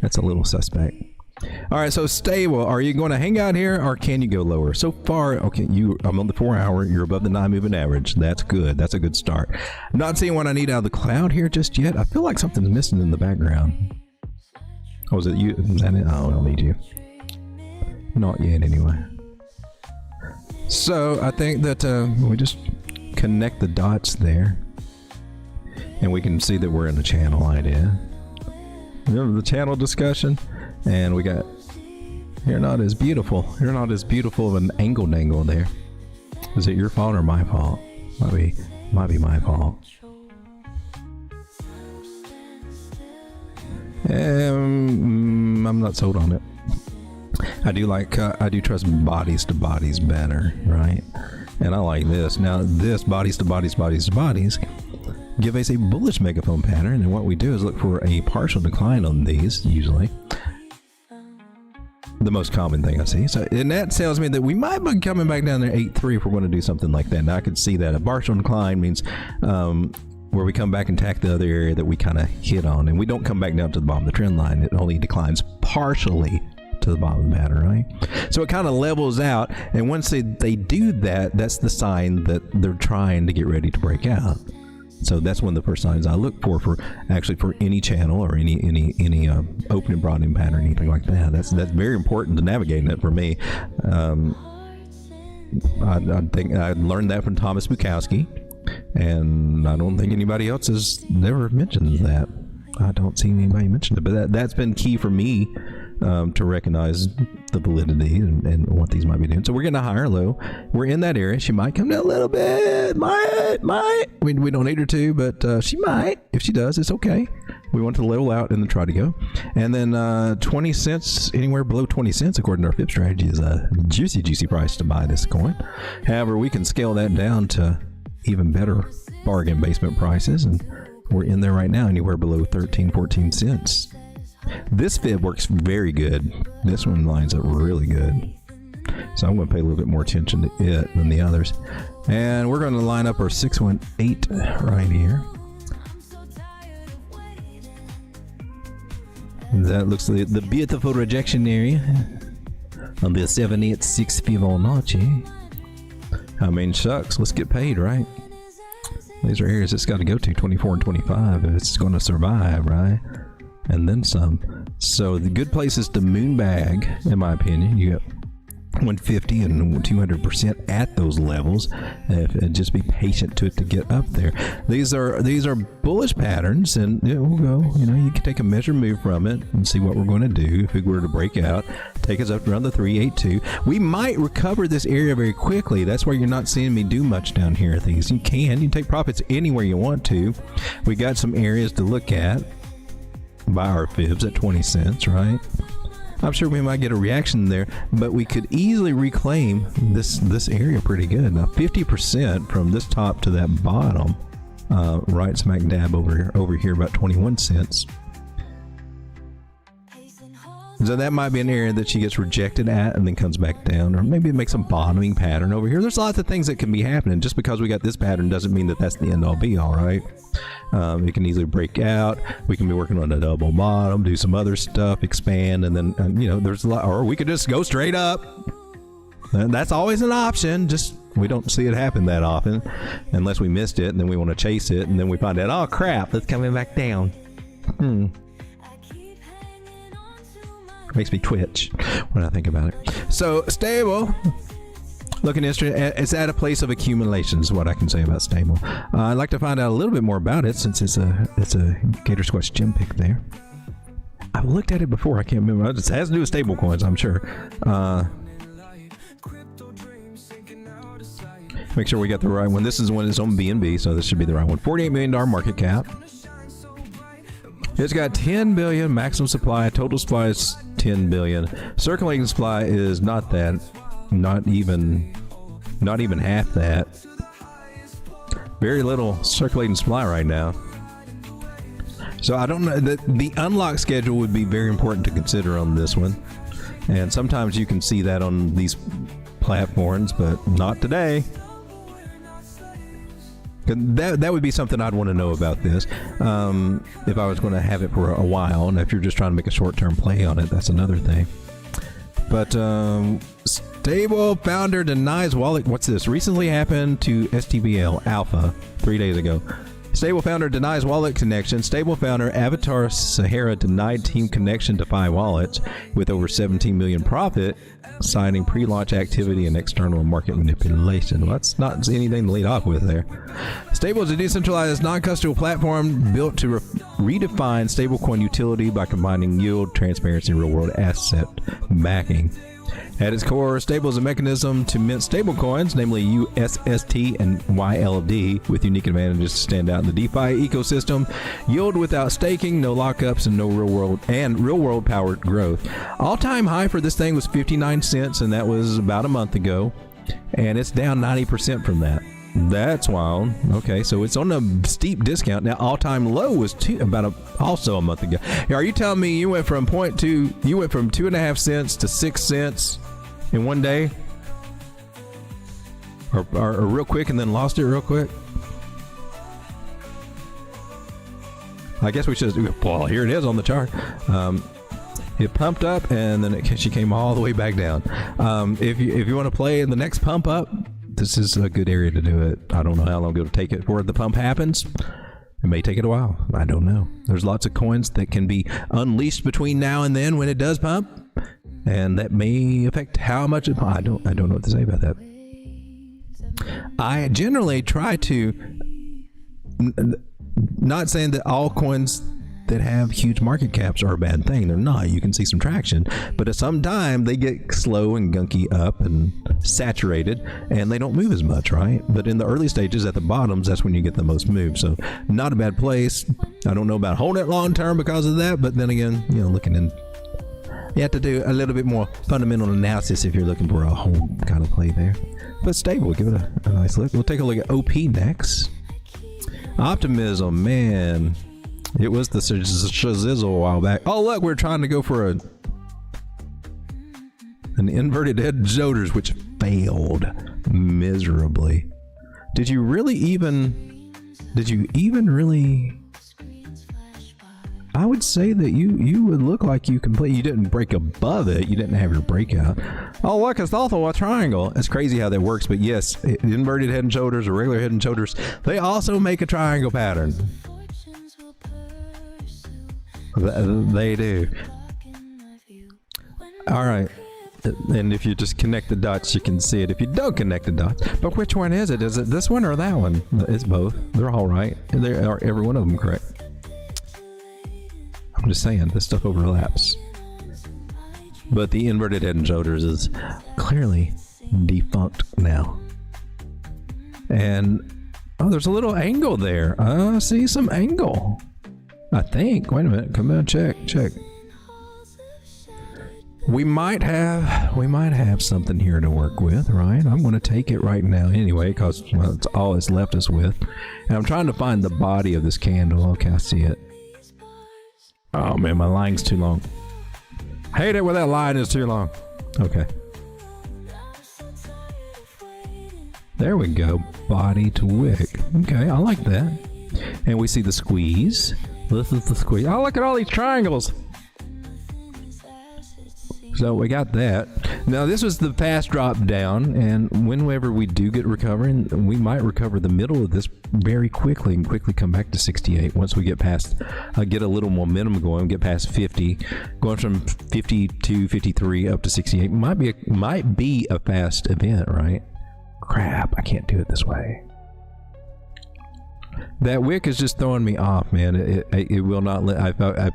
that's a little suspect. All right, so stable. Are you going to hang out here, or can you go lower? So far, okay, I'm on the 4 hour. You're above the 9 moving average. That's good. That's a good start. Not seeing what I need out of the cloud here just yet. I feel like something's missing in the background. Oh, is it you? Is that it? Oh, I don't need you. Not yet, anyway. So I think that we just connect the dots there, and we can see that we're in the channel idea. Remember the channel discussion? And we got, you're not as beautiful. You're not as beautiful of an angle dangle there. Is it your fault or my fault? Might be my fault. I'm not sold on it. I do trust bodies to bodies better, right? And I like this. Now this bodies to bodies give us a bullish megaphone pattern, and what we do is look for a partial decline on these, usually. The most common thing I see. So, and that tells me that we might be coming back down there 8.3 if we're going to do something like that. Now I could see that a partial decline means where we come back and attack the other area that we kind of hit on, and we don't come back down to the bottom of the trend line. It only declines partially to the bottom of the pattern, right? So it kind of levels out, and once they do that, that's the sign that they're trying to get ready to break out. So that's one of the first signs I look for actually for any channel or any opening broadening pattern, anything like that. That's very important to navigating it for me. I think I learned that from Thomas Bukowski, and I don't think anybody else has never mentioned that. I don't see anybody mention it, but that's been key for me to recognize the validity and what these might be doing. So we're getting a higher low. We're in that area. She might come down a little bit. Might. We don't need her to, but she might. If she does, it's okay. We want to level out and then try to go. And then 20 cents, anywhere below 20 cents, according to our FIB strategy, is a juicy price to buy this coin. However, we can scale that down to even better bargain basement prices, and we're in there right now, anywhere below 13, 14 cents. This fib works very good. This one lines up really good. So I'm going to pay a little bit more attention to it than the others. And we're going to line up our 618 right here. That looks like the beautiful rejection area on the 786 Fibonacci. I mean, shucks, let's get paid, right? These are areas it's got to go to, 24 and 25, if it's going to survive, right? And then some. So the good place is the moon bag, in my opinion. You got 150 and 200% at those levels. And just be patient to it to get up there. These are bullish patterns, and we'll go. You can take a measured move from it and see what we're going to do. If we were to break out, take us up around the 382. We might recover this area very quickly. That's why you're not seeing me do much down here at these. You can take profits anywhere you want to. We got some areas to look at. Buy our fibs at 20 cents, right? I'm sure we might get a reaction there, but we could easily reclaim this area pretty good. Now 50% from this top to that bottom, right smack dab over here about 21 cents. So that might be an area that she gets rejected at and then comes back down, or maybe it makes a bottoming pattern over here. There's lots of things that can be happening. Just because we got this pattern doesn't mean that that's the end all be all, right? It can easily break out. We can be working on a double bottom, do some other stuff, expand, and then there's a lot. Or we could just go straight up. And that's always an option. Just we don't see it happen that often, unless we missed it, and then we want to chase it, and then we find out, oh crap, it's coming back down. Makes me twitch when I think about it. So stable. looking instrument. It's at a place of accumulation is what I can say about stable. I'd like to find out a little bit more about it since it's a Gator Squatch gem pick there. I've looked at it before. I can't remember. It has to do with stable coins, I'm sure. Make sure we got the right one. This is one that's on BNB, so this should be the right one. $48 million market cap. It's got 10 billion maximum supply. Total supply is 10 billion. Circulating supply is not that. Not even half that. Very little circulating supply right now. So I don't know. The unlock schedule would be very important to consider on this one. And sometimes you can see that on these platforms, but not today. That would be something I'd want to know about this if I was going to have it for a while. And if you're just trying to make a short-term play on it, that's another thing. But stable founder denies wallet. What's this? Recently happened to STBL Alpha 3 days ago. Stable founder denies wallet connection. Stable founder Avatar Sahara denied team connection to 5 wallets with over 17 million profit, citing pre-launch activity and external market manipulation. Well, that's not anything to lead off with there. Stable is a decentralized non-custodial platform built to redefine stablecoin utility by combining yield, transparency, and real-world asset backing. At its core, Stable is a mechanism to mint stablecoins, namely USST and YLD, with unique advantages to stand out in the DeFi ecosystem. Yield without staking, no lockups, and no real-world powered growth. All-time high for this thing was 59 cents, and that was about a month ago, and it's down 90% from that. That's wild. Okay, so it's on a steep discount now. All-time low was also a month ago. Are you telling me you went from 2.5 cents to 6 cents in one day, or real quick, and then lost it real quick? I guess we should. Well, here it is on the chart. It pumped up, and then she came all the way back down. If you want to play in the next pump up, this is a good area to do it. I don't know how long it'll take it before the pump happens. It may take it a while. I don't know. There's lots of coins that can be unleashed between now and then when it does pump, and that may affect how much it. I don't know what to say about that. I generally try to, not saying that all coins that have huge market caps are a bad thing. They're not. You can see some traction, but at some time they get slow and gunky up and saturated, and they don't move as much, right? But in the early stages, at the bottoms, that's when you get the most move. So not a bad place. I don't know about holding it long term because of that, but then again, looking in, you have to do a little bit more fundamental analysis if you're looking for a whole kind of play there. But stable, give it a nice look. We'll take a look at OP next. Optimism, man. It was the shizzle a while back. Oh, look, we're trying to go for an inverted head and shoulders, which failed miserably. Did you even really? I would say that you would look like you didn't break above it. You didn't have your breakout. Oh, look, it's also a triangle. It's crazy how that works, but yes, inverted head and shoulders or regular head and shoulders, they also make a triangle pattern. They do. All right. And if you just connect the dots, you can see it. If you don't connect the dots, but which one is it? Is it this one or that one? It's both. They're all right. They are every one of them correct. I'm just saying, this stuff overlaps. But the inverted head and shoulders is clearly defunct now. And there's a little angle there. I see some angle. I think. Wait a minute. Come on, check. We might have something here to work with, right? I'm going to take it right now anyway, because it's all it's left us with. And I'm trying to find the body of this candle. Okay, I see it. Oh man, my line's too long. Hate it when that line is too long. Okay. There we go. Body to wick. Okay, I like that. And we see the squeeze. This is the squeeze. Oh, look at all these triangles. So we got that. Now, this was the fast drop down, and whenever we do get recovering, we might recover the middle of this very quickly and quickly come back to 68 once we get past, get a little momentum going, get past 50, going from 52, 53 up to 68 might be a fast event, right? Crap, I can't do it this way. That wick is just throwing me off, man. It will not let.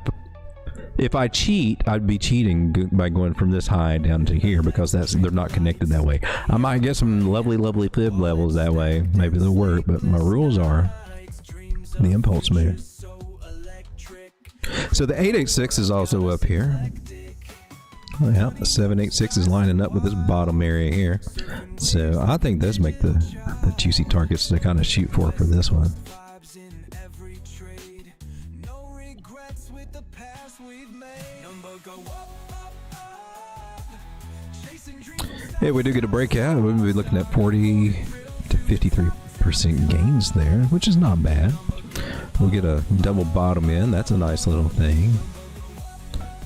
If I cheat, I'd be cheating by going from this high down to here because they're not connected that way. I might get some lovely fib levels that way. Maybe they'll work, but my rules are the impulse move. So the 886 is also up here. Yeah, the 786 is lining up with this bottom area here. So I think those make the juicy targets to kind of shoot for this one. If we do get a breakout, we'll be looking at 40 to 53% gains there, which is not bad. We'll get a double bottom in. That's a nice little thing.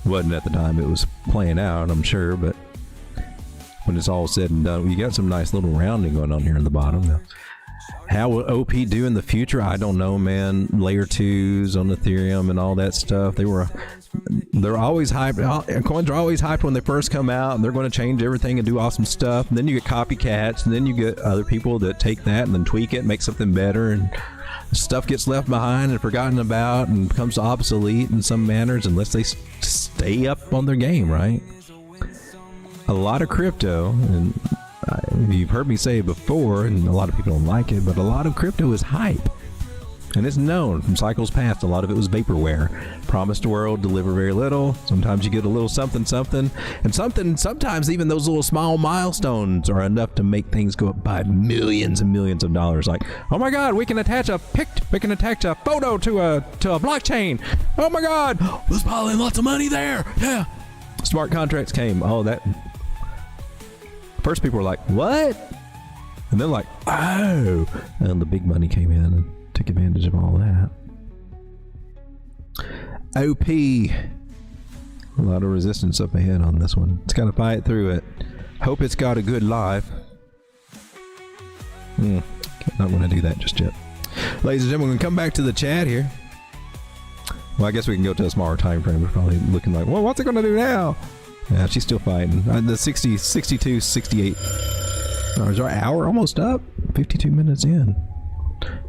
Wasn't at the time it was playing out, I'm sure, but when it's all said and done, you got some nice little rounding going on here in the bottom. Now, how will OP do in the future? I don't know, man. Layer 2s on Ethereum and all that stuff. They're always hyped. Coins are always hyped when they first come out, and they're going to change everything and do awesome stuff. And then you get copycats, and then you get other people that take that and then tweak it, make something better, and stuff gets left behind and forgotten about and becomes obsolete in some manners unless they stay up on their game, right? A lot of crypto, and you've heard me say it before, and a lot of people don't like it, but a lot of crypto is hype. And it's known from cycles past, a lot of it was vaporware. Promise the world, deliver very little. Sometimes you get a little something, and sometimes even those little small milestones are enough to make things go up by millions and millions of dollars. Like, oh my God, we can attach a photo to a blockchain. Oh my God, let's pile in lots of money there. Yeah. Smart contracts came. Oh, that. First people were like, what? And then like, oh. And the big money came in and took advantage of all that. OP. A lot of resistance up ahead on this one. It's got to fight through it. Hope it's got a good life. Not going to do that just yet. Ladies and gentlemen, we're going to come back to the chat here. Well, I guess we can go to a smaller time frame. We're probably looking like, well, what's it going to do now? Yeah, she's still fighting. The 60, 62, 68. Is our hour almost up? 52 minutes in.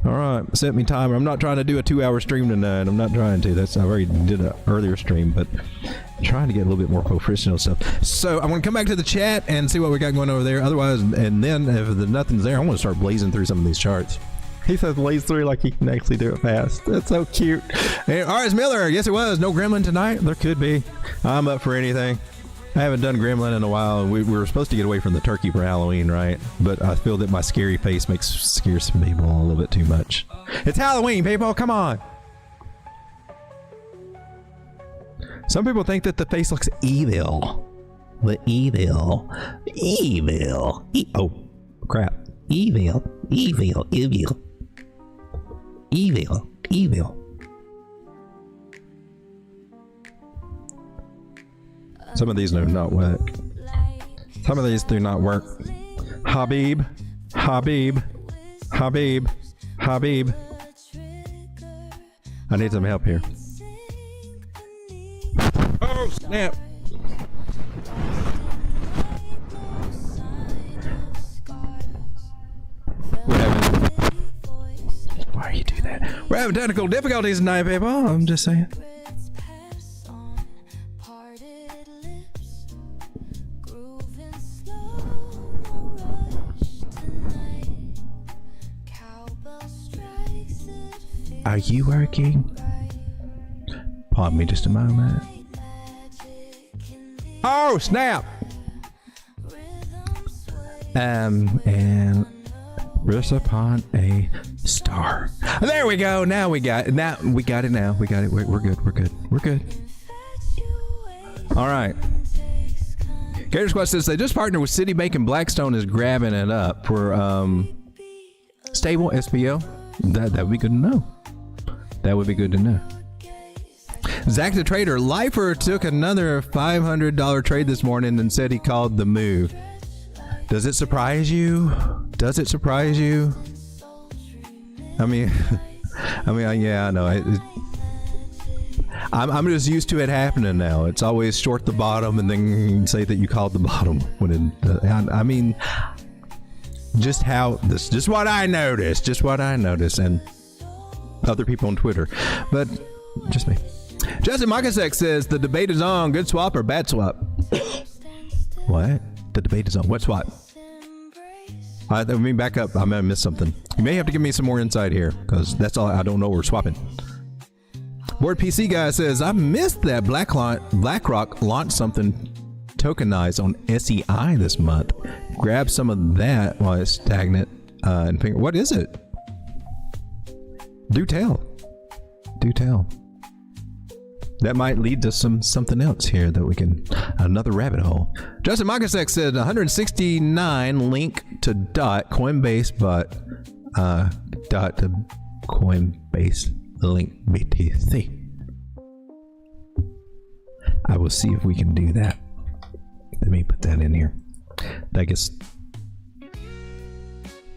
All right, set me timer. I'm not trying to do a 2-hour stream tonight. I'm not trying to. I already did an earlier stream, but I'm trying to get a little bit more professional stuff. So I'm going to come back to the chat and see what we got going over there. Otherwise, and then if nothing's there, I'm going to start blazing through some of these charts. He says blaze through like he can actually do it fast. That's so cute. Hey, R.S. Miller, yes it was. No gremlin tonight? There could be. I'm up for anything. I haven't done gremlin in a while. We were supposed to get away from the turkey for Halloween, right? But I feel that my scary face scares some people a little bit too much. It's Halloween, people. Come on. Some people think that the face looks evil. The evil. Oh, crap. Evil. Some of these do not work. Some of these do not work. Habib. I need some help here. Oh, snap. Why are you doing that? We're having technical difficulties tonight, people. I'm just saying. Are you working? Pardon me just a moment. Oh, snap! And rest upon a star. There we go. Now we got it. Now we got it. We're good. All right. Gator's Quest says they just partnered with Citibank and Blackstone is grabbing it up for stable SPO. That would be good to know. That would be good to know. Zach the Trader, Lifer took another $500 trade this morning and said he called the move. Does it surprise you? Does it surprise you? I mean, yeah, I know. I'm just used to it happening now. It's always short the bottom and then say that you called the bottom. When I mean, just what I noticed, and other people on Twitter, but just me. Justin Makasek says the debate is on. Good swap or bad swap? What? The debate is on. What swap? Let me back up. I may have missed something. You may have to give me some more insight here, because that's all I don't know. We're swapping. Board PC guy says, I missed that BlackRock launched something tokenized on SEI this month. Grab some of that while it's stagnant. And figure, what is it? Do tell. That might lead to something else here that we can, another rabbit hole. Justin Makasek said 169 link to Coinbase, but to Coinbase link BTC. I will see if we can do that. Let me put that in here. Degens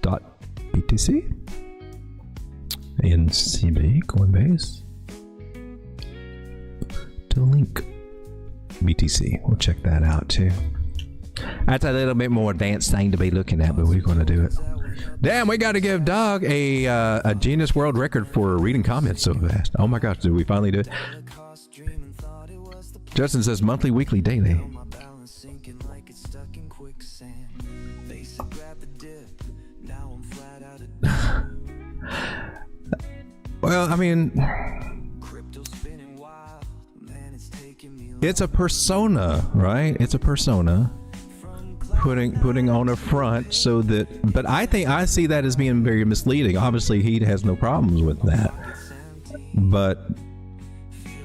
.BTC NCB Coinbase to link BTC. We'll check that out too. That's a little bit more advanced thing to be looking at, but we're going to do it. Damn, we got to give Dog a Guinness World Record for reading comments so fast. Oh my gosh, did we finally do it? Justin says monthly, weekly, daily. Well, I mean, it's a persona, right? It's a persona putting on a front so that, but I see that as being very misleading. Obviously, he has no problems with that, but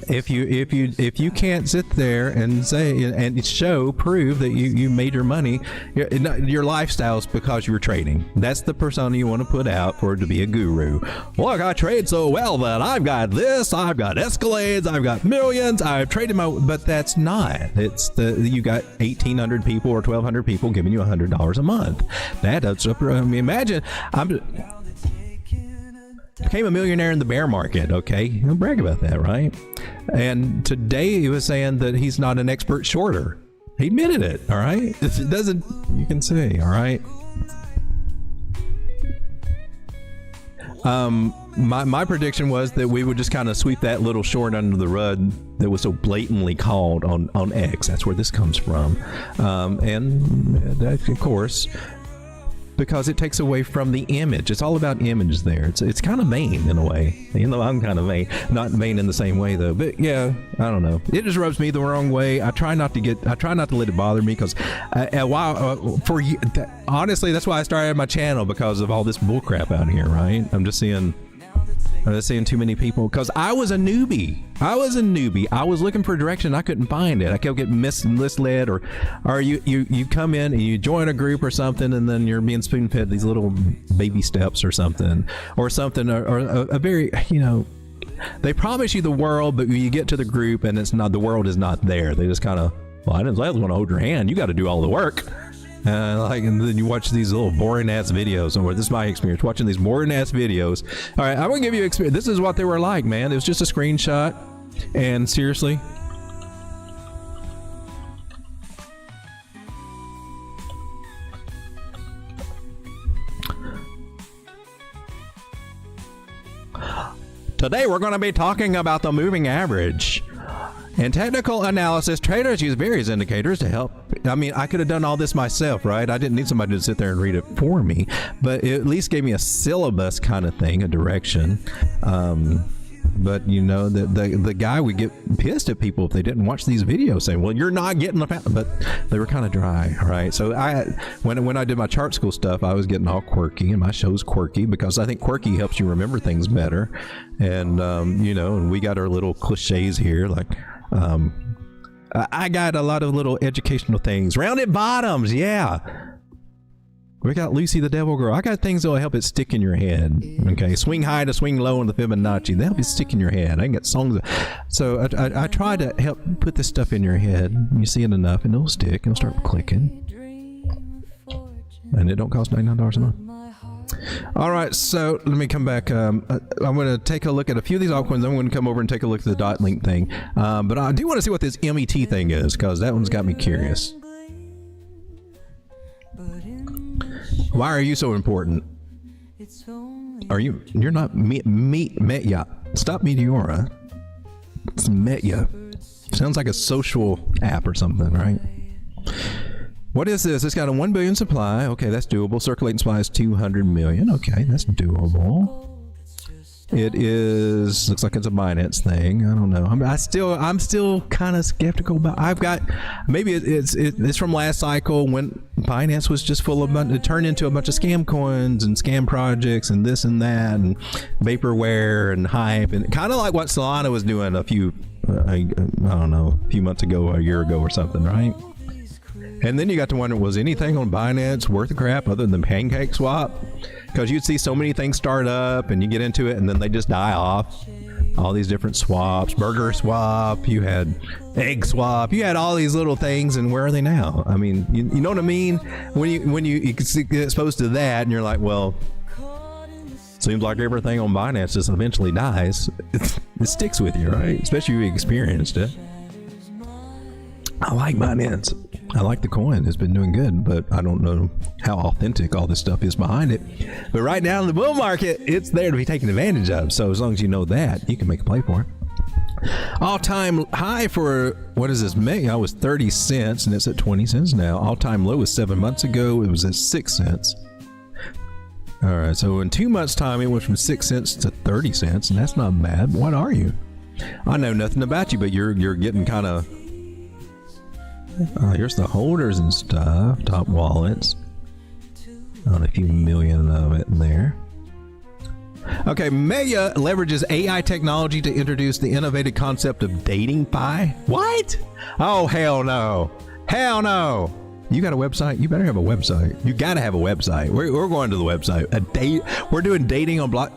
if you can't sit there and say and prove that you made your money, your lifestyle's because you're trading. That's the persona you want to put out for it to be a guru. Look, I trade so well that I've got this, I've got Escalades, I've got millions, I've traded but that's not. It's you got 1,800 people or 1,200 people giving you $100 a month. That's imagine became a millionaire in the bear market. Okay, don't brag about that, right? And today he was saying that he's not an expert shorter. He admitted it. All right, it doesn't. You can say, all right. My prediction was that we would just kind of sweep that little short under the rug that was so blatantly called on X. That's where this comes from, and that, of course, because it takes away from the image. It's all about image there. It's kind of vain in a way. You know, I'm kind of vain. Not vain in the same way though. But yeah, I don't know. It just rubs me the wrong way. I try not to let it bother me, because honestly, that's why I started my channel, because of all this bullcrap out here, right? I'm just seeing too many people, because I was a newbie. I was looking for direction. I couldn't find it. I kept getting misled, or you come in and you join a group or something, and then you're being spoon fed these little baby steps or something, or a very, they promise you the world, but you get to the group and it's not, the world is not there. They just kind of, well, I didn't say I was going to hold your hand. You got to do all the work. And then you watch these little boring ass videos, or this is my experience watching these boring ass videos. All right, I'm gonna give you experience. This is what they were like, man. It was just a screenshot, and seriously, today we're going to be talking about the moving average. In technical analysis, traders use various indicators to help. I mean, I could have done all this myself, right? I didn't need somebody to sit there and read it for me, but it at least gave me a syllabus kind of thing, a direction. But the guy would get pissed at people if they didn't watch these videos, saying, well, you're not getting the, but they were kind of dry, right? So when I did my chart school stuff, I was getting all quirky, and my show's quirky because I think quirky helps you remember things better. And, and we got our little cliches here, like, I got a lot of little educational things. Rounded bottoms, yeah. We got Lucy the Devil Girl. I got things that will help it stick in your head. Okay, swing high to swing low in the Fibonacci. They help it stick in your head. I got songs. So I try to help put this stuff in your head. You see it enough, and it'll stick. It'll start clicking. And it don't cost $99 a month. All right, so let me come back. I'm going to take a look at a few of these altcoins. I'm going to come over and take a look at the dot link thing. But I do want to see what this MET thing is, because that one's got me curious. Why are you so important? You're not Metya. Stop Meteora. It's Metya. Sounds like a social app or something, right? What is this? It's got a 1 billion supply. Okay, that's doable. Circulating supply is 200 million. Okay, that's doable. It is, looks like it's a Binance thing. I don't know. I'm still kind of skeptical about. I've got, maybe it's from last cycle when Binance was just full of, it turned into a bunch of scam coins and scam projects and this and that and vaporware and hype, and kind of like what Solana was doing a few months ago, a year ago or something, right? And then you got to wonder, was anything on Binance worth the crap other than Pancake Swap? Because you'd see so many things start up and you get into it and then they just die off. All these different swaps, Burger Swap, you had Egg Swap, you had all these little things, and where are they now? I mean, you know what I mean? When you get exposed to that and you're like, well, seems like everything on Binance just eventually dies. It sticks with you, right? Especially if you experienced it. I like Binance. I like the coin. It's been doing good, but I don't know how authentic all this stuff is behind it. But right now in the bull market, it's there to be taken advantage of. So as long as you know that, you can make a play for it. All-time high for, what is this, May? I was 30 cents, and it's at 20 cents now. All-time low was 7 months ago. It was at 6 cents. All right, so in 2 months' time, it went from 6 cents to 30 cents, and that's not bad. What are you? I know nothing about you, but you're getting kind of... here's the holders and stuff. Top wallets. On a few million of it in there. Okay, Maya leverages AI technology to introduce the innovative concept of dating pie. What? Oh, hell no. Hell no. You got a website? You better have a website. You gotta have a website. We're going to the website. A date. We're doing dating on block.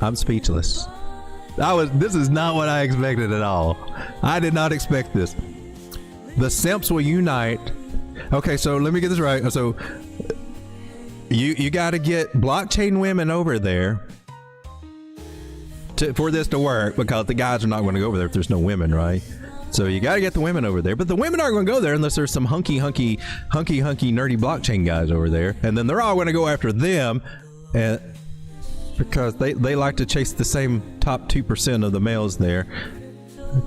I'm speechless. This is not what I expected at all. I did not expect this. The simps will unite. Okay, so let me get this right. So you got to get blockchain women over there for this to work, because the guys are not going to go over there if there's no women, right? So you got to get the women over there, but the women aren't going to go there unless there's some hunky nerdy blockchain guys over there, and then they're all going to go after them, and because they like to chase the same top 2% of the males there.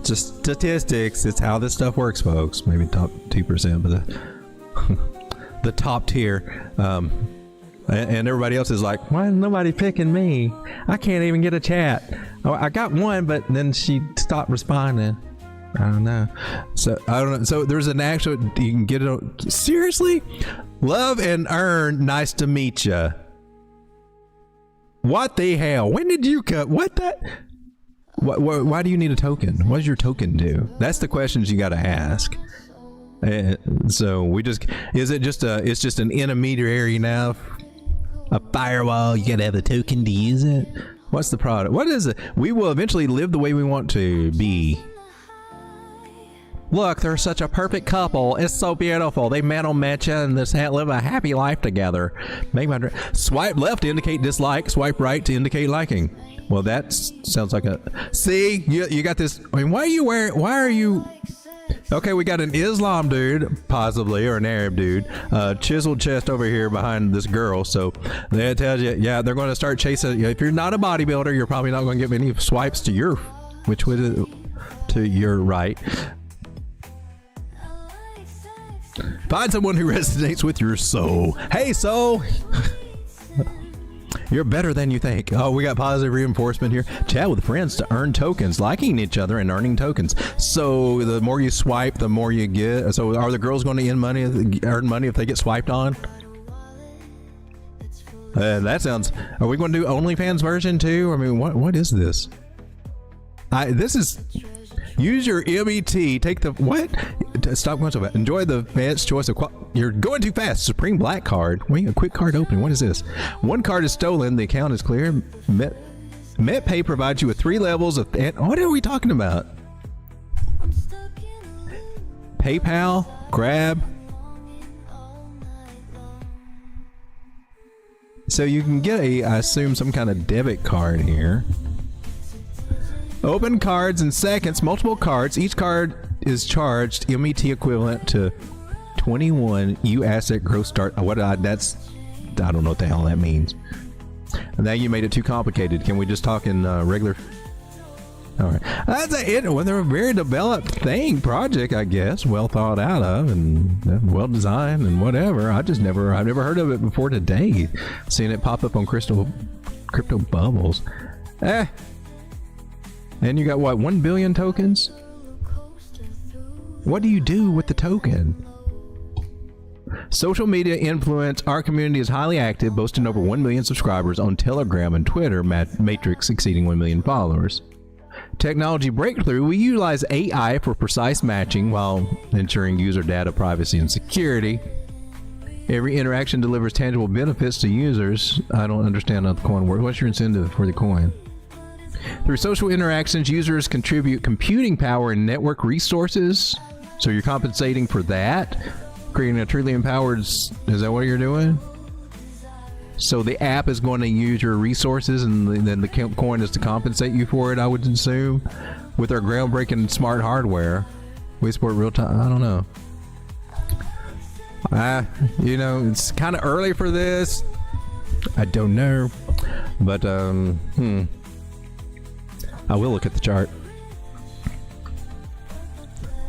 Just statistics. It's how this stuff works, folks. Maybe top 2%, but the top tier. And everybody else is like, why is nobody picking me? I can't even get a chat. Oh, I got one, but then she stopped responding. I don't know. So I don't know. So there's an actual, you can get it. Seriously? Love and earn. Nice to meet you. What the hell? When did you cut? What that? Why do you need a token? What does your token do? That's the questions you got to ask. So it's just an intermediary now, a firewall. You got to have a token to use it. What's the product? What is it? We will eventually live the way we want to be. Look, they're such a perfect couple. It's so beautiful. They met on Matcha and just live a happy life together. Swipe left to indicate dislike. Swipe right to indicate liking. Well, that sounds like a... See? You got this... I mean, why are you... Okay, we got an Islam dude, possibly, or an Arab dude. Chiseled chest over here behind this girl. So that tells you, yeah, they're going to start chasing... If you're not a bodybuilder, you're probably not going to get many swipes to your... to your right. Find someone who resonates with your soul. Hey, soul! You're better than you think. Oh, we got positive reinforcement here. Chat with friends to earn tokens. Liking each other and earning tokens. So the more you swipe, the more you get. So are the girls going to earn money if they get swiped on? That sounds... Are we going to do OnlyFans version too? I mean, what is this? This is... Use your MET. Take the... What? Stop going so fast. Enjoy the advanced choice of you're going too fast. Supreme Black card. Wait, a quick card opening. What is this? One card is stolen. The account is clear. MetPay provides you with 3 levels of... What are we talking about? PayPal, Grab. So you can get I assume, some kind of debit card here. Open cards in seconds. Multiple cards. Each card is charged MET equivalent to 21 U asset gross start. I don't know what the hell that means. Now you made it too complicated. Can we just talk in regular? All right, that's it. Well, they're a very developed project, I guess, well thought out of and well designed and whatever. I've never heard of it before today. Seeing it pop up on Crypto Bubbles. And you got what, 1 billion tokens? What do you do with the token? Social media influence. Our community is highly active, boasting over 1 million subscribers on Telegram and Twitter, Matrix exceeding 1 million followers. Technology breakthrough. We utilize AI for precise matching while ensuring user data privacy and security. Every interaction delivers tangible benefits to users. I don't understand how the coin works. What's your incentive for the coin? Through social interactions, users contribute computing power and network resources. So you're compensating for that? Creating a truly empowered... Is that what you're doing? So the app is going to use your resources and then the coin is to compensate you for it, I would assume. With our groundbreaking smart hardware. We support real time... I don't know. It's kind of early for this. I don't know. But, I will look at the chart.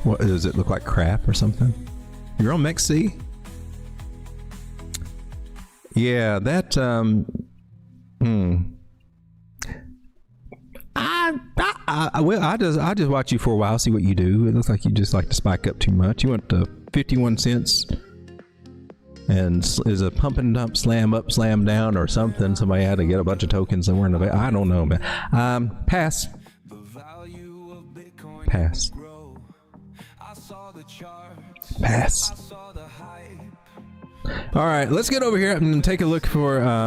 What does it look like? Crap or something? You're on MEXC? Yeah, that I just watch you for a while, see what you do. It looks like you just like to spike up too much. You went to 51 cents and is a pump and dump, slam up, slam down or something. Somebody had to get a bunch of tokens that weren't available. I don't know, man. Pass. Pass. Pass. All right, let's get over here and take a look for I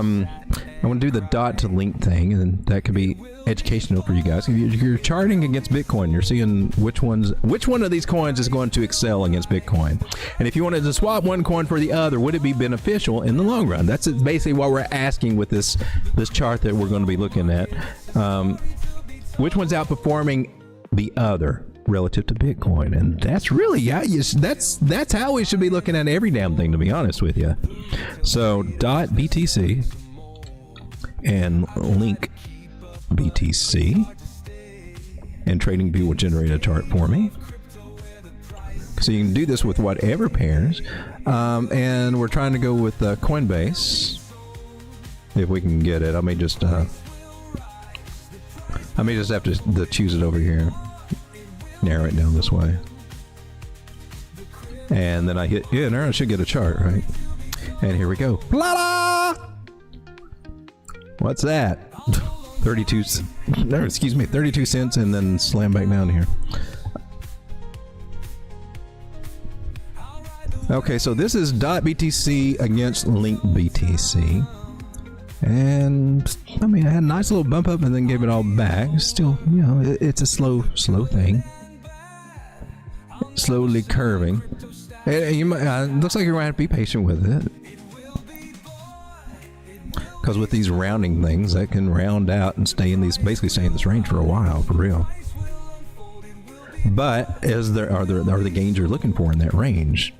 want to do the dot to link thing, and that could be educational for you guys. If you're charting against Bitcoin, you're seeing which one of these coins is going to excel against Bitcoin. And if you wanted to swap one coin for the other, would it be beneficial in the long run? That's basically what we're asking with this chart that we're going to be looking at. Which one's outperforming the other relative to Bitcoin? And that's really, that's how we should be looking at every damn thing, to be honest with you. So .btc and link BTC, and TradingView will generate a chart for me. So you can do this with whatever pairs, and we're trying to go with Coinbase if we can get it. I may just have to choose it over here. Narrow it down this way, and then I hit now I should get a chart, right? And here we go. La-la! What's that? 32 cents, and then slam back down here. Okay, so this is .btc against link BTC, and I mean I had a nice little bump up and then gave it all back. Still, it's a slow thing. Slowly curving. You might, looks like you're going to have to be patient with it, because with these rounding things, that can round out and basically stay in this range for a while, for real. But are the gains you're looking for in that range?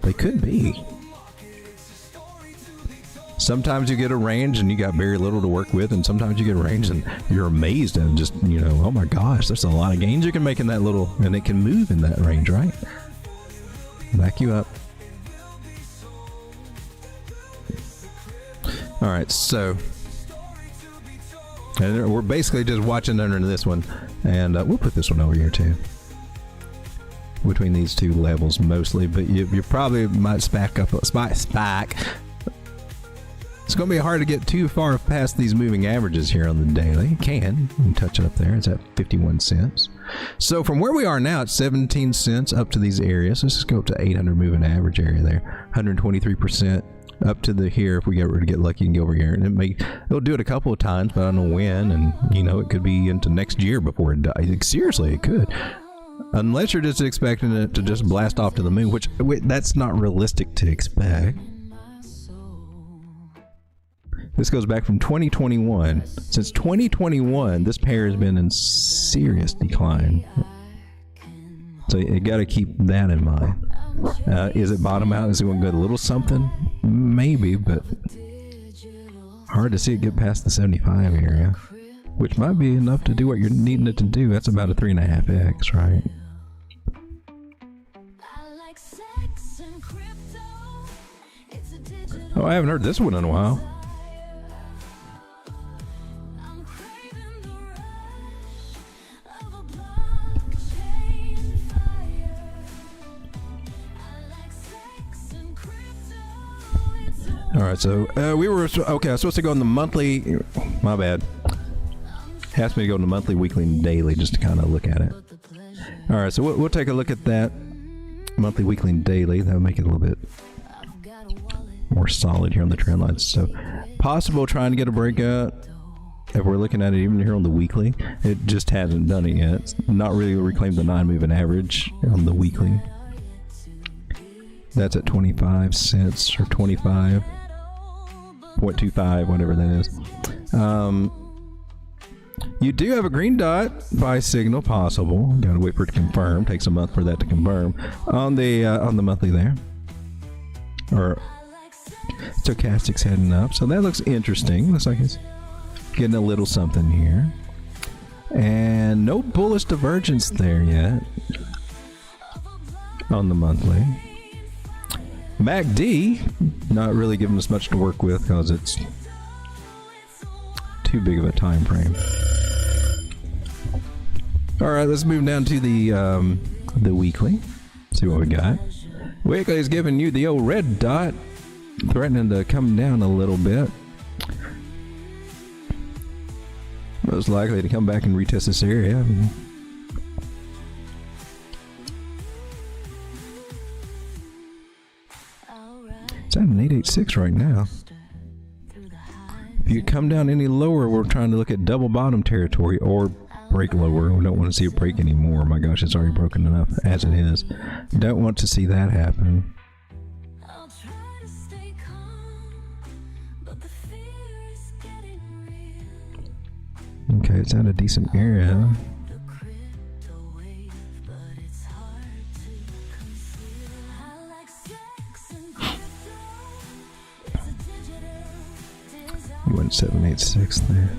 They could be. Sometimes you get a range and you got very little to work with, and sometimes you get a range and you're amazed and just, oh my gosh, there's a lot of gains you can make in that little, and it can move in that range, right? Back you up. All right, so and we're basically just watching under this one, and we'll put this one over here too. Between these two levels mostly, but you probably might spike. It's going to be hard to get too far past these moving averages here on the daily. You can touch it up there. It's at 51 cents. So from where we are now at 17 cents up to these areas, let's just go up to 800 moving average area there, 123% up to the here. If we were to get lucky and go over here, and it'll do it a couple of times, but I don't know when, and it could be into next year before it dies. Seriously, it could. Unless you're just expecting it to just blast off to the moon, which that's not realistic to expect. This goes back from 2021. Since 2021, this pair has been in serious decline. So you got to keep that in mind. Is it bottom out? Is it going to go a little something? Maybe, but hard to see it get past the 75 area, which might be enough to do what you're needing it to do. That's about a 3.5x, right? Oh, I haven't heard this one in a while. All right, so we were okay. I was supposed to go in the monthly. My bad. Asked me to go in the monthly, weekly, and daily just to kind of look at it. All right, so we'll take a look at that monthly, weekly, and daily. That'll make it a little bit more solid here on the trend lines. So possible trying to get a breakout. If we're looking at it even here on the weekly, it just hasn't done it yet. It's not really reclaimed the 9 moving average on the weekly. That's at 25 cents or 25.25, whatever that is. You do have a green dot buy signal possible. Gotta wait for it to confirm. Takes a month for that to confirm on the monthly there. Or stochastic's heading up, so that looks interesting. Looks like it's getting a little something here, and no bullish divergence there yet on the monthly. MACD not really giving us much to work with because it's too big of a time frame. All right, let's move down to the weekly. See what we got. Weekly is giving you the old red dot, threatening to come down a little bit. Most likely to come back and retest this area. It's at an 886 right now. If you come down any lower, we're trying to look at double bottom territory or break lower. We don't want to see it break anymore. My gosh, it's already broken enough as it is. Don't want to see that happen. Okay, it's at a decent area. You went 786 there.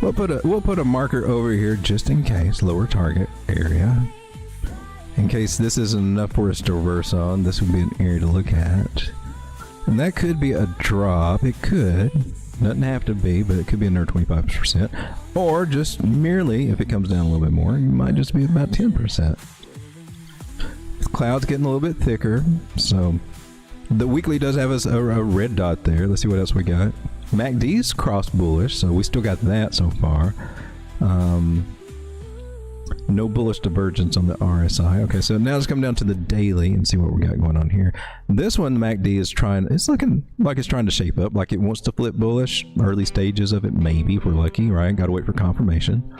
We'll put a marker over here just in case, lower target area. In case this isn't enough for us to reverse on, this would be an area to look at. And that could be a drop. It could. Doesn't have to be, but it could be another 25%. Or just merely, if it comes down a little bit more, it might just be about 10%. The cloud's getting a little bit thicker, so the weekly does have us a red dot there. Let's see what else we got. MACD's cross bullish, so we still got that so far. No bullish divergence on the RSI. Okay, so now let's come down to the daily and see what we got going on here. This one, MACD is it's looking like it's trying to shape up, like it wants to flip bullish. Early stages of it, maybe, if we're lucky, right? Got to wait for confirmation.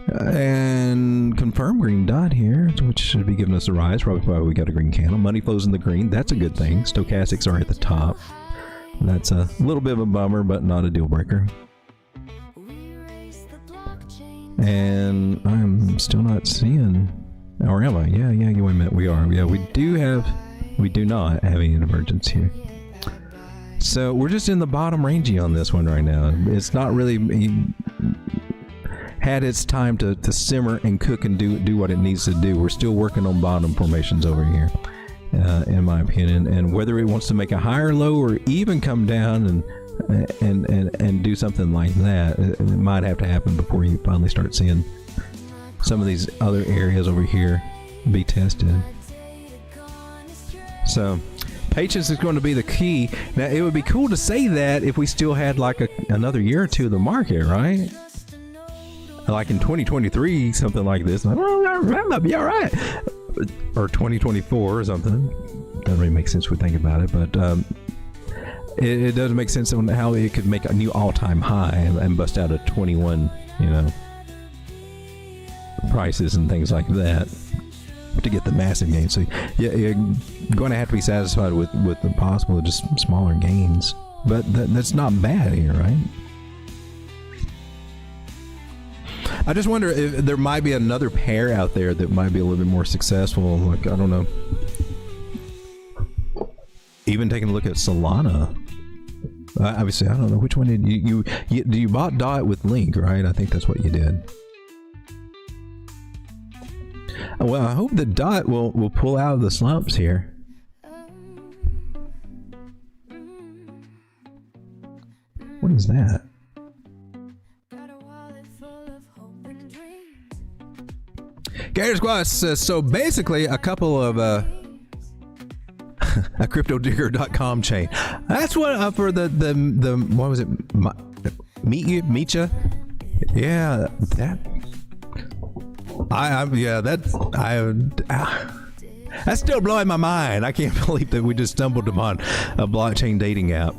And confirm green dot here, which should be giving us a rise. Probably why we got a green candle. Money flows in the green. That's a good thing. Stochastics are at the top. That's a little bit of a bummer, but not a deal breaker. And I'm still not seeing, or am I? Yeah, wait a minute, we are. Yeah, we do not have any divergence here. So we're just in the bottom rangey on this one right now. It's not really had its time to simmer and cook and do what it needs to do. We're still working on bottom formations over here, in my opinion. And whether it wants to make a higher low or even come down and do something like that, it might have to happen before you finally start seeing some of these other areas over here be tested. So patience is going to be the key. Now it would be cool to say that if we still had like another year or two of the market, right? like in 2023, something like this. Like, oh, that might be all right. Or 2024 or something. Doesn't really make sense when we think about it, but it does make sense on how it could make a new all-time high and bust out a 21, prices and things like that to get the massive gains. So yeah, you're going to have to be satisfied with the possible just smaller gains, but that's not bad here, right? I just wonder if there might be another pair out there that might be a little bit more successful. Like, I don't know. Even taking a look at Solana. Obviously, I don't know which one did you bought DOT with Link, right? I think that's what you did. Well, I hope that DOT will pull out of the slumps here. What is that? Gator Squad says, so basically a couple of a CryptoDigger.com chain. That's what for the what was it? Meetya? Yeah, that's still blowing my mind. I can't believe that we just stumbled upon a blockchain dating app.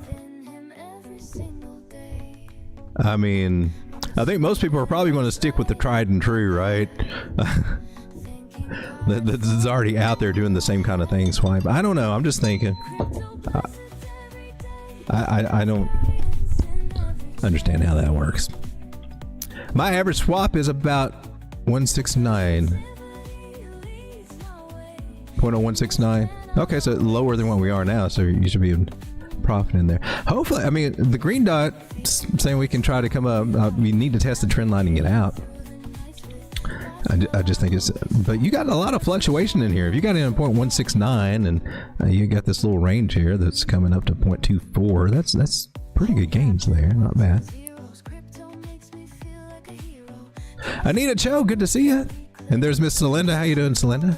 I mean, I think most people are probably going to stick with the tried and true, right? That's already out there doing the same kind of thing. Swipe. I don't know. I'm just thinking. I don't understand how that works. My average swap is about 169.0169. Okay, so lower than what we are now, so you should be profiting there. Hopefully, I mean, the green dot saying we can try to come up. We need to test the trend line and get out. I just think it's, but you got a lot of fluctuation in here. If you got in at 0.169 and you got this little range here that's coming up to 0.24, that's pretty good gains there. Not bad. Anita Cho, good to see you. And there's Miss Celinda. How you doing, Celinda?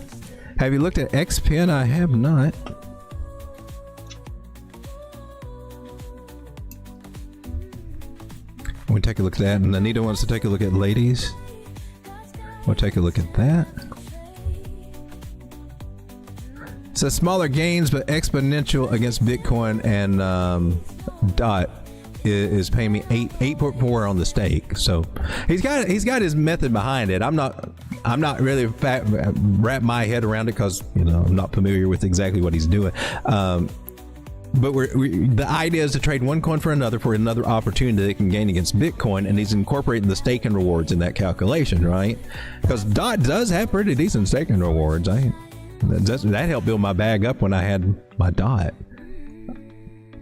Have you looked at XPin? I have not. We'll take a look at that. And Anita wants to take a look at ladies. We'll take a look at that. So smaller gains, but exponential against Bitcoin, and DOT is paying me 8.4 on the stake. So he's got his method behind it. I'm not really wrap my head around it because I'm not familiar with exactly what he's doing. But the idea is to trade one coin for another opportunity that can gain against Bitcoin, and he's incorporating the staking rewards in that calculation, right? Because DOT does have pretty decent staking rewards. That helped build my bag up when I had my DOT.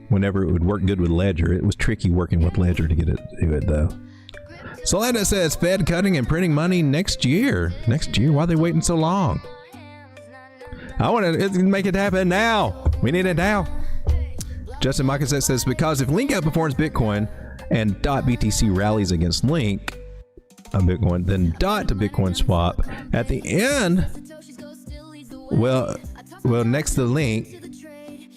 Whenever it would work good with Ledger, it was tricky working with Ledger to get it to do it though. Solana says Fed cutting and printing money next year. Next year? Why are they waiting so long? I want to make it happen now. We need it now. Justin Micah says, because if Link outperforms Bitcoin and DOT BTC rallies against Link on Bitcoin, then DOT to Bitcoin swap at the end, well, next to Link,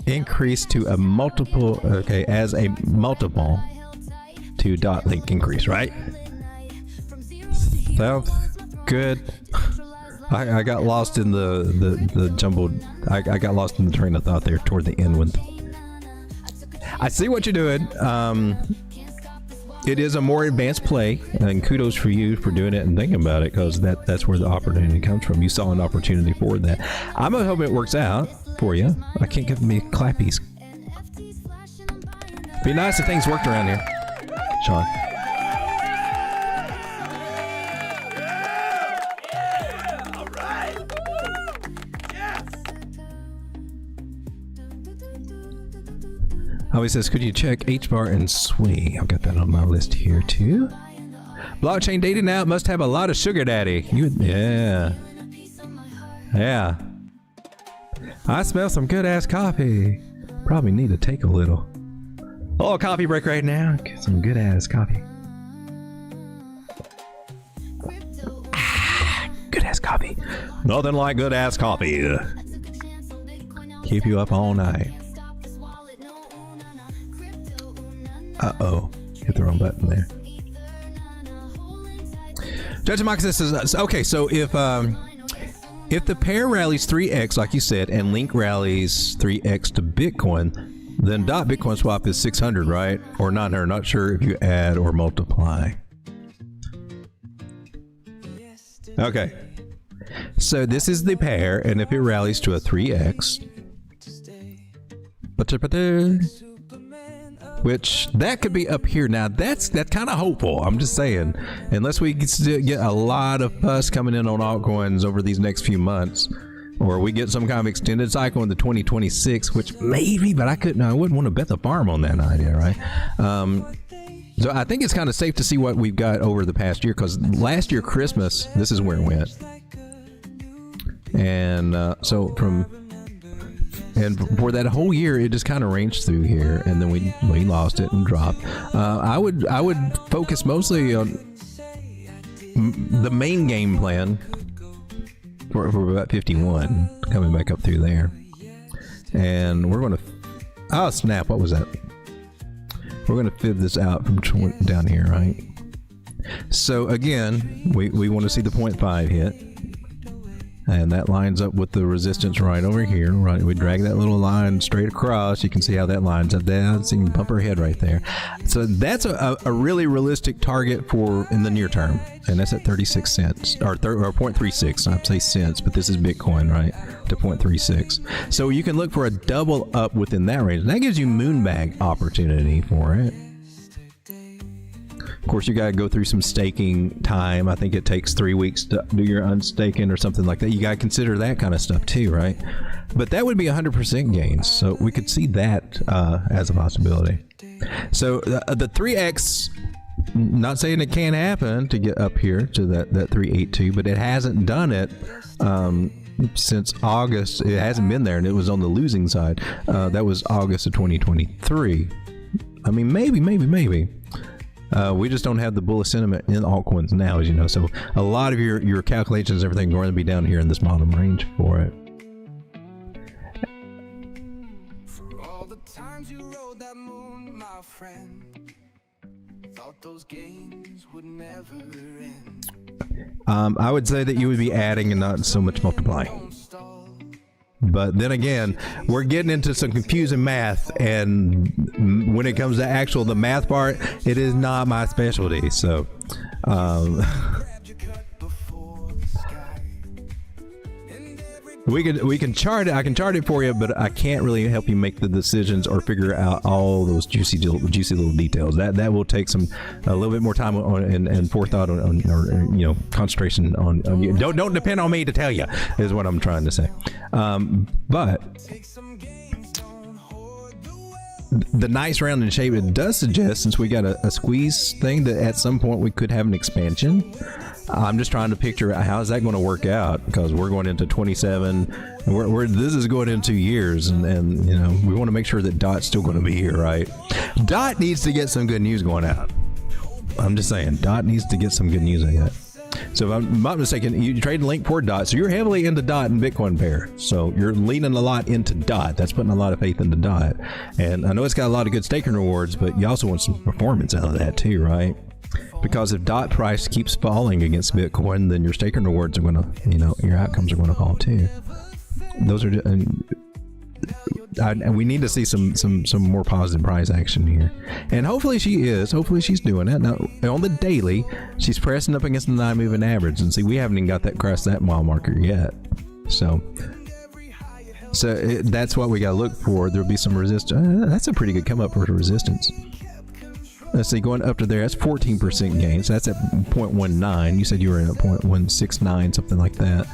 increase to a multiple, okay, as a multiple to DOT Link increase, right? Sounds good. I got lost in the jumbled, I got lost in the train of thought there toward the end with. I see what you're doing. It is a more advanced play, and kudos for you for doing it and thinking about it, because that's where the opportunity comes from. You saw an opportunity for that. I'm gonna hope it works out for you. I can't give me clappies. Be nice if things worked around here, Sean. Always says, could you check HBAR and SWI? I've got that on my list here too. Blockchain data now must have a lot of sugar daddy. Yeah. I smell some good ass coffee. Probably need to take a little. Oh, coffee break right now. Get some good ass coffee. Good ass coffee. Nothing like good ass coffee. Keep you up all night. Uh-oh, hit the wrong button there. Judge Mike says, okay, so if the pair rallies 3x, like you said, and Link rallies 3x to Bitcoin, then dot Bitcoin swap is 600, right? Or 900, not sure if you add or multiply. Okay. So this is the pair, and if it rallies to a 3x, which that could be up here. Now that's kind of hopeful. I'm just saying, unless we get a lot of fuss coming in on altcoins over these next few months, or we get some kind of extended cycle into 2026, which maybe, but I wouldn't want to bet the farm on that idea, right? So I think it's kind of safe to see what we've got over the past year, because last year Christmas, this is where it went, and for that whole year, it just kind of ranged through here, and then we lost it and dropped. I would focus mostly on the main game plan for about 51, coming back up through there, and we're going to. Oh snap! What was that? We're going to fib this out from down here, right? So again, we want to see the 0.5 hit. And that lines up with the resistance right over here. Right, we drag that little line straight across. You can see how that lines up down. So you can pump our head right there. So that's a really realistic target for in the near term, and that's at 36 cents or 0.36. I'd say cents, but this is Bitcoin, right? To 0.36. So you can look for a double up within that range. That gives you moonbag opportunity for it. Of course, you got to go through some staking time. I think it takes 3 weeks to do your unstaking or something like that. You got to consider that kind of stuff too, right? But that would be 100% gains. So we could see that as a possibility. So the 3x, not saying it can't happen to get up here to that 382, but it hasn't done it since August. It hasn't been there, and it was on the losing side. That was August of 2023. I mean, maybe. We just don't have the bullish sentiment in altcoins now, as you know. So a lot of your calculations, everything, are going to be down here in this bottom range for it. For all the times you rode that moon, my friend, thought those games would never end. I would say that you would be adding and not so much multiplying. But then again, we're getting into some confusing math, and when it comes to the math part, it is not my specialty. So we can chart it. I can chart it for you, but I can't really help you make the decisions or figure out all those juicy little details. That will take a little bit more time and forethought or concentration on you. Don't depend on me to tell you, is what I'm trying to say. But the nice round in shape, it does suggest, since we got a squeeze thing, that at some point we could have an expansion. I'm just trying to picture how is that going to work out, because we're going into 27. This is going into 2 years, and we want to make sure that Dot's still going to be here, right? Dot needs to get some good news going out. I'm just saying, Dot needs to get some good news like that. So if I'm not mistaken, you trade Link for Dot, so you're heavily into Dot and Bitcoin pair. So you're leaning a lot into Dot. That's putting a lot of faith into Dot. And I know it's got a lot of good staking rewards, but you also want some performance out of that too, right? Because if Dot price keeps falling against Bitcoin, then your staking rewards are going to, your outcomes are going to fall too. Those are, and we need to see some more positive price action here. And hopefully she's doing it. Now, on the daily, she's pressing up against the 9 moving average. And see, we haven't even got that crossed that mile marker yet. So that's what we got to look for. There'll be some resistance. That's a pretty good come up for resistance. Let's see, going up to there, that's 14% gains. So that's at 0.19. You said you were in at 0.169, something like that.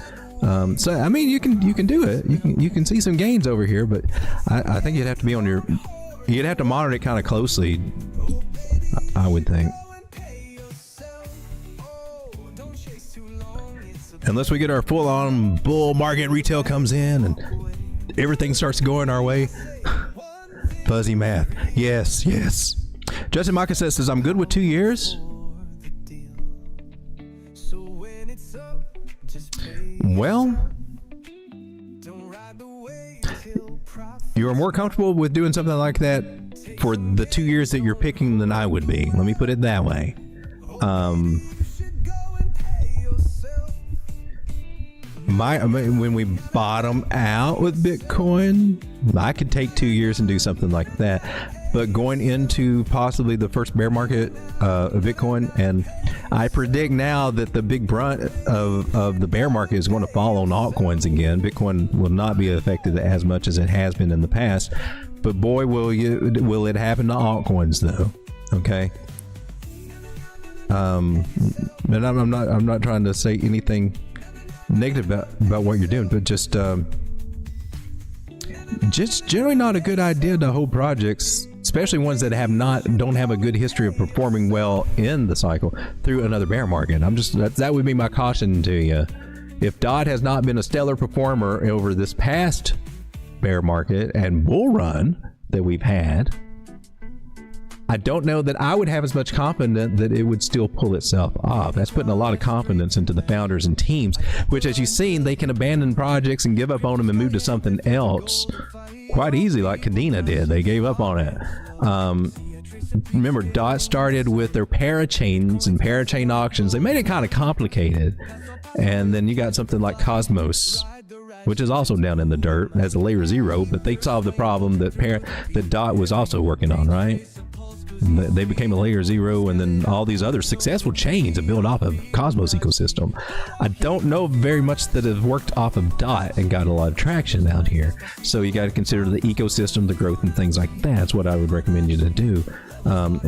So I mean, you can do it. You can see some gains over here, but I think you'd have to be you'd have to monitor it kind of closely, I would think. Unless we get our full-on bull market, retail comes in and everything starts going our way. Fuzzy math. Yes. Justin Maka says, I'm good with 2 years. Well, you are more comfortable with doing something like that for the 2 years that you're picking than I would be. Let me put it that way. when we bottom out with Bitcoin, I could take 2 years and do something like that. But going into possibly the first bear market of Bitcoin, and I predict now that the big brunt of the bear market is going to fall on altcoins again. Bitcoin will not be affected as much as it has been in the past, but boy, will it happen to altcoins though. Okay. And I'm not trying to say anything negative about what you're doing, but just generally not a good idea to hold projects, especially ones that don't have a good history of performing well in the cycle, through another bear market. That would be my caution to you. If DOT has not been a stellar performer over this past bear market and bull run that we've had, I don't know that I would have as much confidence that it would still pull itself off. That's putting a lot of confidence into the founders and teams, which, as you've seen, they can abandon projects and give up on them and move to something else quite easy, like Kadena did. They gave up on it. Remember, DOT started with their parachains and parachain auctions. They made it kind of complicated. And then you got something like Cosmos, which is also down in the dirt as a layer 0, but they solved the problem that DOT was also working on, right? They became a layer 0, and then all these other successful chains that build off of Cosmos ecosystem. I don't know very much that has worked off of DOT and got a lot of traction out here. So you got to consider the ecosystem, the growth, and things like that. That's what I would recommend you to do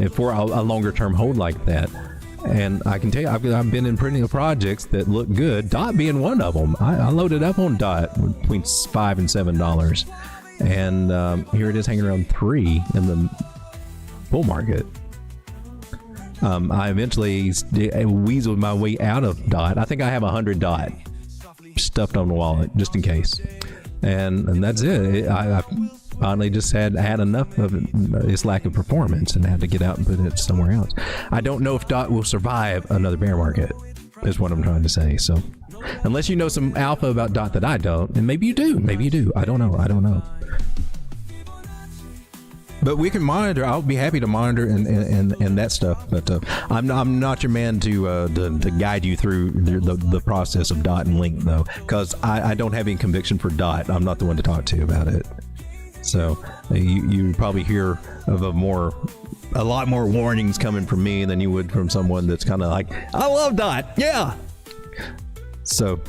for a longer term hold like that. And I can tell you, I've been in plenty of projects that look good. DOT being one of them. I loaded up on DOT between $5 and $7, and here it is hanging around $3 in the bull market. I eventually weaseled my way out of DOT. I think I have 100 DOT stuffed on the wallet just in case, and that's it. I finally just had enough of its lack of performance and had to get out and put it somewhere else. I don't know if DOT will survive another bear market, is what I'm trying to say. So unless you know some alpha about DOT that I don't, and maybe you do, I don't know. But we can monitor. I'll be happy to monitor and that stuff. But I'm not your man to guide you through the process of DOT and Link, though, because I don't have any conviction for DOT. I'm not the one to talk to about it. So you probably hear of a lot more warnings coming from me than you would from someone that's kind of like, I love DOT, yeah. So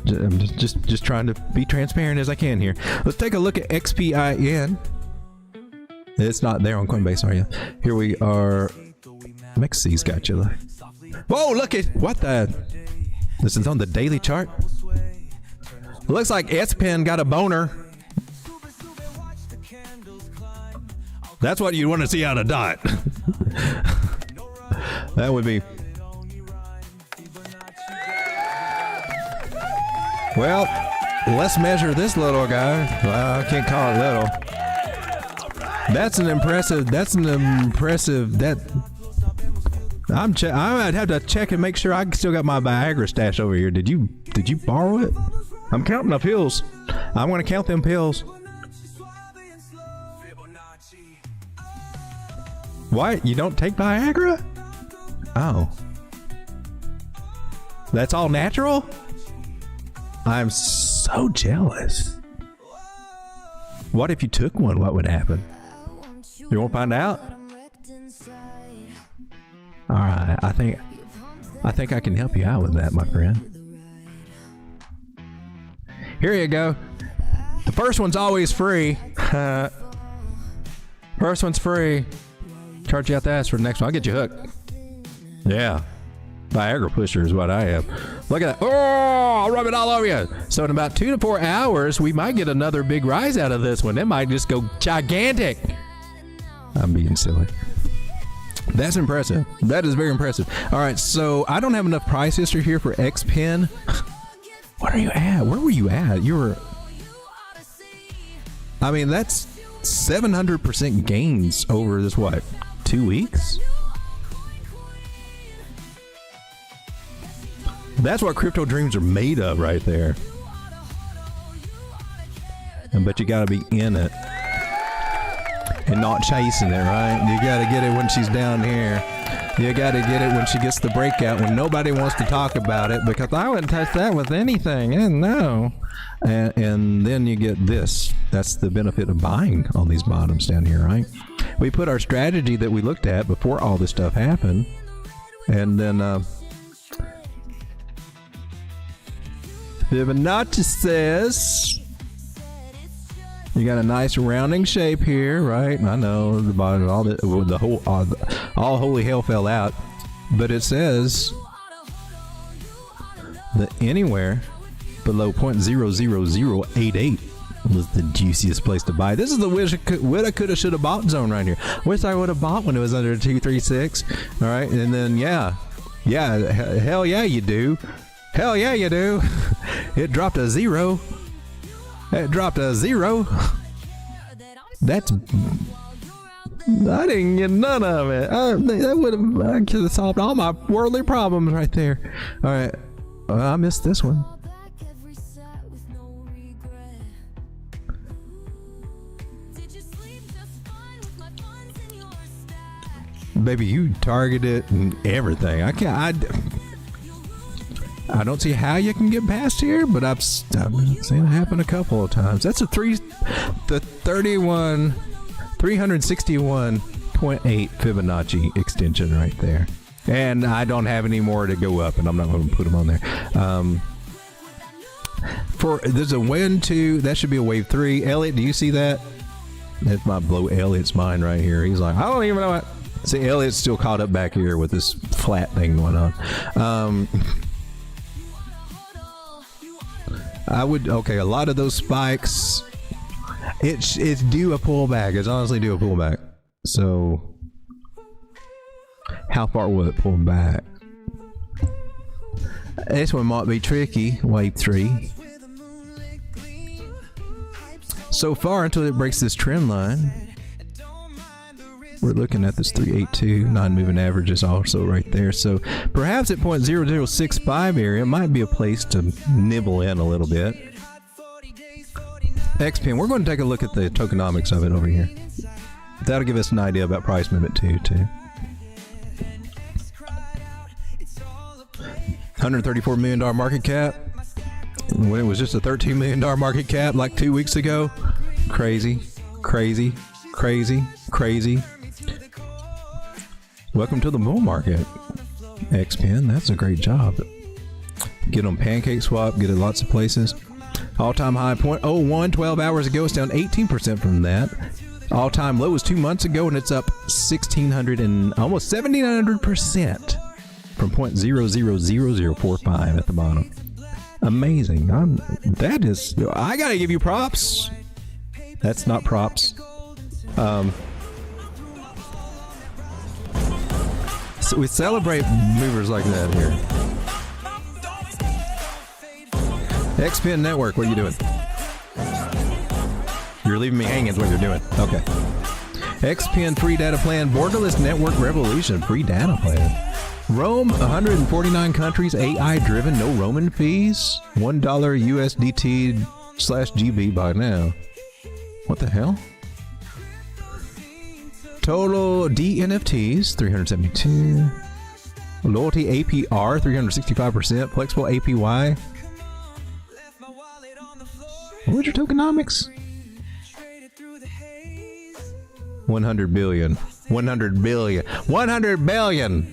I'm just trying to be transparent as I can here. Let's take a look at XPIN. It's not there on Coinbase, are you? Here we are. Mexi's got you. Whoa, look at what the. This is on the daily chart. Looks like S-Pen got a boner. That's what you want to see out of DOT. That would be. Well, let's measure this little guy. Well, I can't call it little. That's an impressive. I'd have to check and make sure I still got my Viagra stash over here. Did you borrow it? I'm counting the pills. I'm going to count them pills. What? You don't take Viagra? Oh. That's all natural? I'm so jealous. What if you took one? What would happen? You won't find out? All right, I think I can help you out with that, my friend. Here you go. The first one's always free. First one's free. Charge you out the ass for the next one. I'll get you hooked. Yeah. Viagra pusher is what I am. Look at that. Oh, I'll rub it all over you. So in about 2 to 4 hours, we might get another big rise out of this one. It might just go gigantic. I'm being silly. That's impressive. That is very impressive. All right, so I don't have enough price history here for XPen. What are you at? Where were you at? You were... I mean, that's 700% gains over this, what, 2 weeks? That's what crypto dreams are made of right there. But you gotta be in it. and not chasing it, right? You got to get it when she's down here. You got to get it when she gets the breakout, when nobody wants to talk about it, because I wouldn't touch that with anything. No. And then you get this. That's the benefit of buying on these bottoms down here, right? We put our strategy that we looked at before all this stuff happened, and then Fibonacci says you got a nice rounding shape here, right? I know the bottom, all holy hell fell out, but it says that anywhere below 0.00088 was the juiciest place to buy. This is the woulda, coulda, shoulda bought zone right here. Wish I would have bought when it was under 236. All right, and then hell yeah you do. Hell yeah you do. It dropped a zero. It dropped a zero. That's. I didn't get none of it. I could have solved all my worldly problems right there. All right, I missed this one. Baby, you target it and everything. I don't see how you can get past here, but I've seen it happen a couple of times. That's the 361.8 Fibonacci extension right there. And I don't have any more to go up, and I'm not going to put them on there. There's a wave 2, that should be a wave 3. Elliot, do you see that? That might blow Elliot's mind right here. He's like, I don't even know what. See, Elliot's still caught up back here with this flat thing going on. A lot of those spikes, it's due a pullback. It's honestly due a pullback. So, how far will it pull back? This one might be tricky, wave 3. So far, until it breaks this trend line, we're looking at this 382 non-moving average is also right there. So perhaps at 0.0065 area might be a place to nibble in a little bit. XPin, we're going to take a look at the tokenomics of it over here. That'll give us an idea about price movement too. $134 million market cap. When it was just a $13 million market cap like 2 weeks ago. Crazy. Welcome to the bull market, XPin. That's a great job. Get on Pancake Swap, get it lots of places. All-time high 0.01 12 hours ago. It's down 18% from that. All-time low was 2 months ago, and it's up 1,600 and almost 1,700% from 0.00045 at the bottom. Amazing. I gotta give you props. That's not props. So we celebrate movers like that here. XPin Network, what are you doing? You're leaving me hanging is what you're doing. Okay. XPin free data plan, borderless network revolution, free data plan. Roam 149 countries, AI driven, no roaming fees. $1 USDT/GB by now. What the hell? Total DNFTs 372. Loyalty APR 365%. Flexible APY. What's your tokenomics? 100 billion. 100 billion. 100 billion.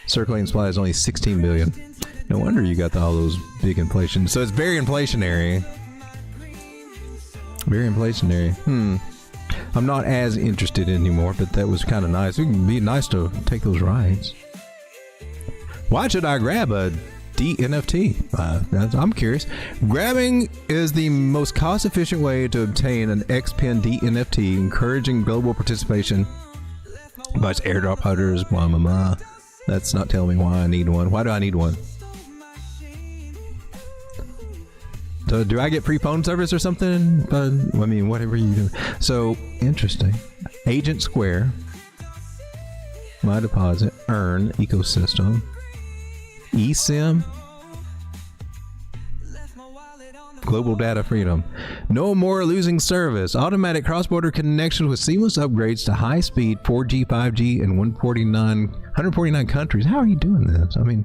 Circulating supply is only 16 billion. No wonder you got all those big inflation. So it's very inflationary. Very inflationary. I'm not as interested anymore, but that was kind of nice. It would be nice to take those rides. Why should I grab a DNFT? I'm curious. Grabbing is the most cost-efficient way to obtain an XPin DNFT, encouraging global participation by its airdrop hunters, blah, blah, blah. That's not telling me why I need one. Why do I need one? So do I get free phone service or something? I mean, whatever you do. So, interesting. Agent Square. My deposit. Earn. Ecosystem. eSIM. Global data freedom. No more losing service. Automatic cross-border connections with seamless upgrades to high-speed 4G, 5G in 149 countries. How are you doing this? I mean,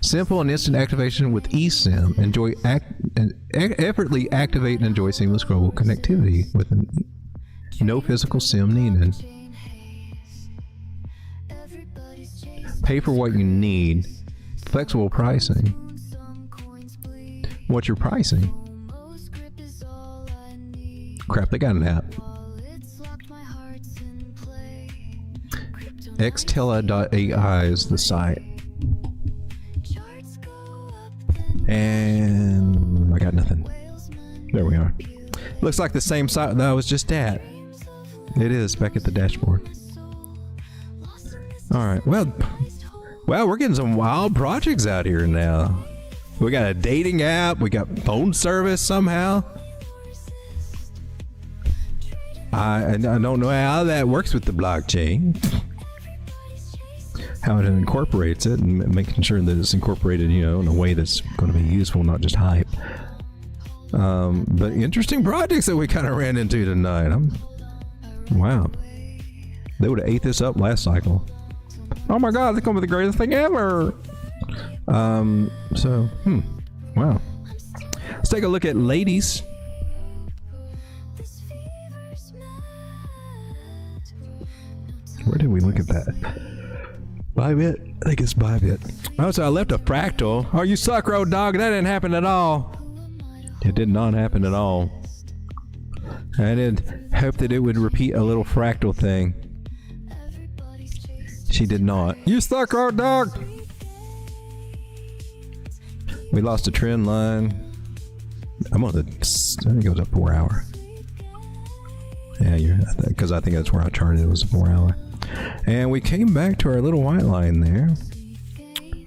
simple and instant activation with eSIM. Enjoy effortlessly activate and enjoy seamless global connectivity with no physical SIM needed. Pay for what you need. Flexible pricing. What's your pricing? Crap, they got an app. Xtella.ai is the site. And I got nothing. There we are. Looks like the same site that I was just at. It is back at the dashboard. Alright, well, we're getting some wild projects out here now. We got a dating app, we got phone service somehow. I don't know how that works with the blockchain. How it incorporates it and making sure that it's incorporated, you know, in a way that's going to be useful, not just hype. But interesting projects that we kind of ran into tonight. Wow. They would have ate this up last cycle. Oh my God, they're going to be the greatest thing ever. Wow. Let's take a look at ladies. Where did we look at that? Bybit? I think it's Bybit. Oh, so I left a fractal. Oh, you suck, Road Dawg. That didn't happen at all. It did not happen at all. I did hope that it would repeat a little fractal thing. She did not. You suck, Road Dawg. We lost a trend line. I'm on the, I think it was a 4 hour. Yeah, because I think that's where I charted it was a 4 hour. And we came back to our little white line there.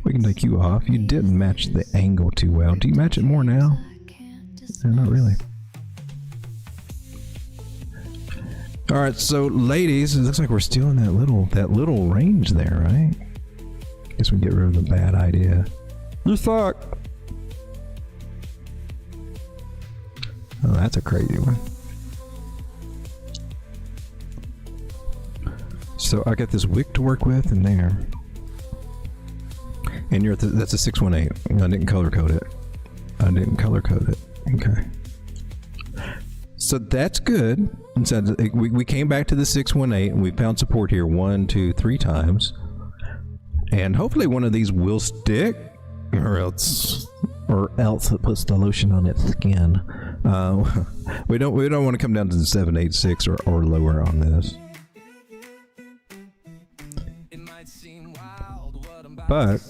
We can take you off. You didn't match the angle too well. Do you match it more now? No, not really. All right, so ladies, it looks like we're still in that little range there, right? Guess we can get rid of the bad idea. You suck. Oh, that's a crazy one. So I got this wick to work with in there, and that's a 618. I didn't color code it. Okay. So that's good. And so we came back to the 618 and we found support here 1, 2, 3 times, and hopefully one of these will stick, or else it puts the lotion on its skin. We don't want to come down to the 786 or lower on this. But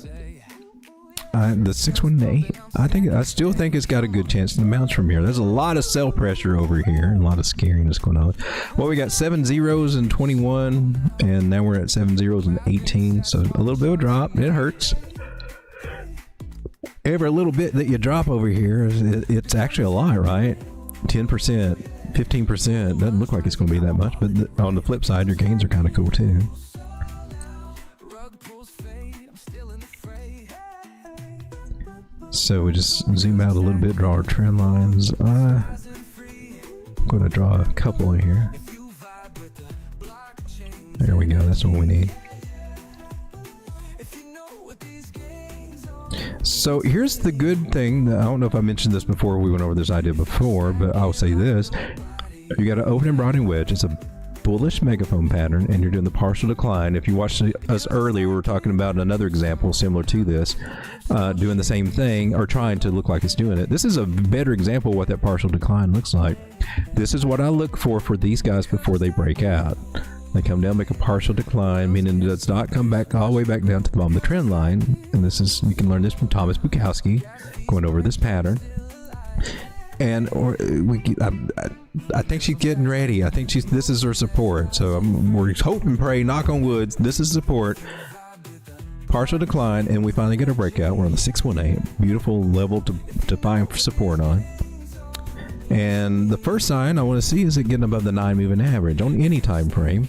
the 618, I still think it's got a good chance to bounce from here. There's a lot of sell pressure over here and a lot of scariness going on. Well, we got 7 zeros and 21, and now we're at 7 zeros and 18. So a little bit of a drop. It hurts. Every little bit that you drop over here, it's actually a lot, right? 10%, 15%. Doesn't look like it's going to be that much, but on the flip side, your gains are kind of cool too. So we just zoom out a little bit, draw our trend lines. I'm going to draw a couple in here. There we go, that's what we need. So here's the good thing. I don't know if I mentioned this before, we went over this idea before, but I'll say this. You got an open and broadening wedge. It's a bullish megaphone pattern, and you're doing the partial decline. If you watched us earlier, we were talking about another example similar to this, doing the same thing or trying to look like it's doing it. This is a better example of what that partial decline looks like. This is what I look for these guys before they break out. They come down, make a partial decline, meaning it does not come back all the way back down to the bottom of the trend line. And this is, you can learn this from Thomas Bukowski, going over this pattern. And I think she's getting ready. I think this is her support. So we're hope and pray, knock on wood, this is support. Partial decline, and we finally get a breakout. We're on the 618. Beautiful level to find support on. And the first sign I want to see is it getting above the 9 moving average on any time frame.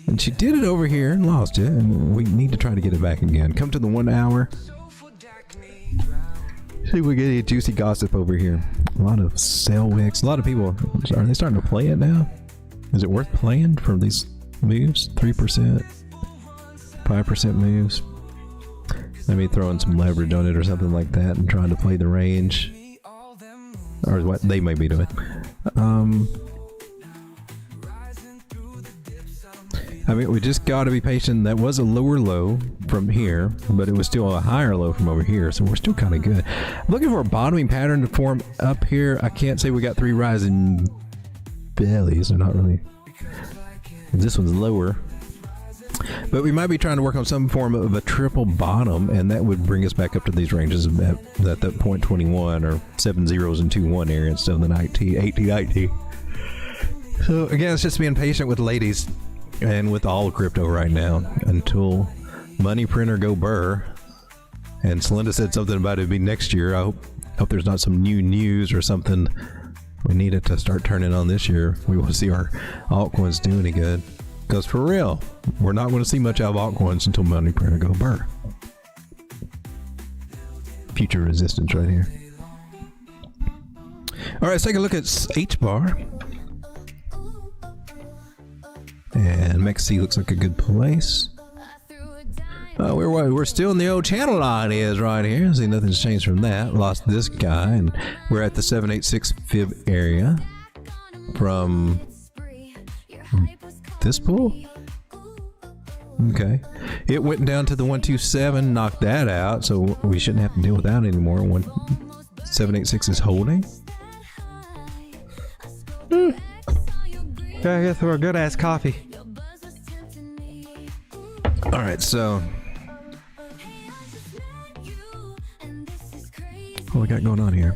And she did it over here and lost it, and we need to try to get it back again. Come to the 1 hour. See if we get any juicy gossip over here. A lot of sell wicks. A lot of people, are they starting to play it now? Is it worth playing for these moves? 3%, 5% moves. Maybe throwing some leverage on it or something like that and trying to play the range. Or what they may be doing. I mean, we just got to be patient. That was a lower low from here, but it was still a higher low from over here, so we're still kind of good. I'm looking for a bottoming pattern to form up here. I can't say we got 3 rising bellies. They're not really. This one's lower. But we might be trying to work on some form of a triple bottom, and that would bring us back up to these ranges at that 0.21 or 7 zeros and 2 1 area instead of the 18. So again, it's just being patient with ladies and with all crypto right now until money printer go burr. And Celinda said something about it be next year. I hope there's not some new news or something. We need it to start turning on this year. We want to see our altcoins do any good. Because for real, we're not going to see much out of altcoins until money printer go burr. Future resistance right here. All right, let's take a look at H-bar. And MEXC looks like a good place. We're still in the old channel line is right here. See, nothing's changed from that. Lost this guy, and we're at the 786 fib area from this pool. Okay, it went down to the 127, knocked that out, so we shouldn't have to deal with that anymore. 786 is holding. I guess we're good ass coffee. All right, so what we got going on here?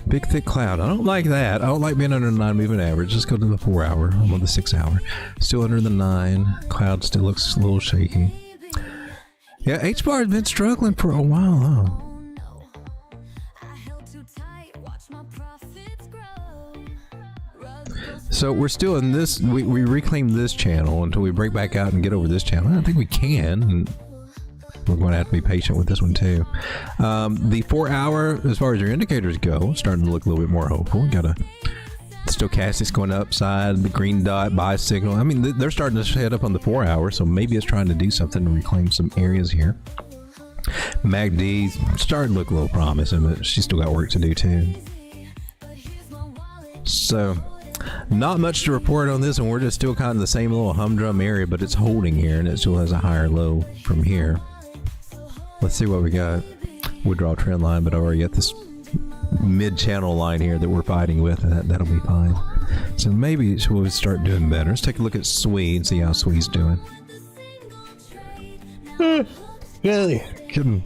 Big thick cloud. I don't like that. I don't like being under the 9 moving average. Just go to the 4 hour. I'm on the 6 hour. Still under the 9. Cloud still looks a little shaky. Yeah, H-bar has been struggling for a while, huh? So we're still in this, we reclaim this channel until we break back out and get over this channel. I don't think we can. And we're going to have to be patient with this one too. The 4 hour, as far as your indicators go, starting to look a little bit more hopeful. We got a stochastic's going upside, the green dot buy signal. I mean, they're starting to head up on the 4 hour, so maybe it's trying to do something to reclaim some areas here. MACD starting to look a little promising, but she's still got work to do too. So not much to report on this, and we're just still kind of the same little humdrum area, but it's holding here, and it still has a higher low from here. Let's see what we got. Withdraw trend line, but I already got this mid-channel line here that we're fighting with, and that'll be fine. So maybe we'll start doing better. Let's take a look at SWE and see how SWE's doing. Really? Kidding.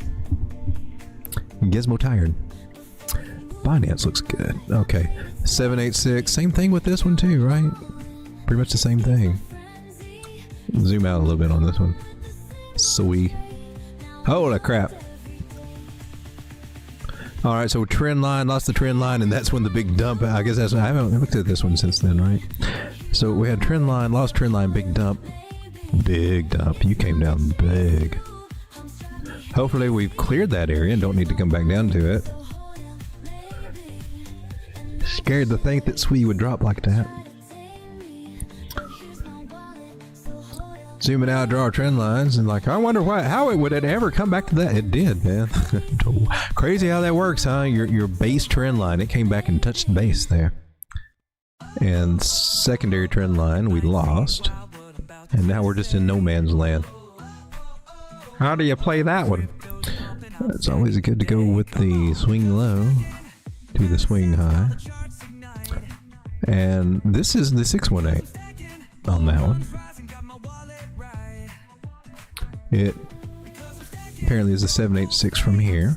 Gizmo tired. Binance looks good. Okay. 786. Same thing with this one too, right? Pretty much the same thing. Zoom out a little bit on this one. SWE. Holy crap. All right, so trend line, lost the trend line, and that's when the big dump. I guess that's. I haven't looked at this one since then, right? So we had trend line, lost trend line, big dump. Big dump. You came down big. Hopefully we've cleared that area and don't need to come back down to it. Scared to think that SWE would drop like that. Zooming out, draw our trend lines, and like, I wonder how it would it ever come back to that. It did, man. Crazy how that works, huh? Your base trend line, it came back and touched base there. And secondary trend line, we lost. And now we're just in no man's land. How do you play that one? It's always good to go with the swing low to the swing high. And this is the 618 on that one. It apparently is a 786 from here.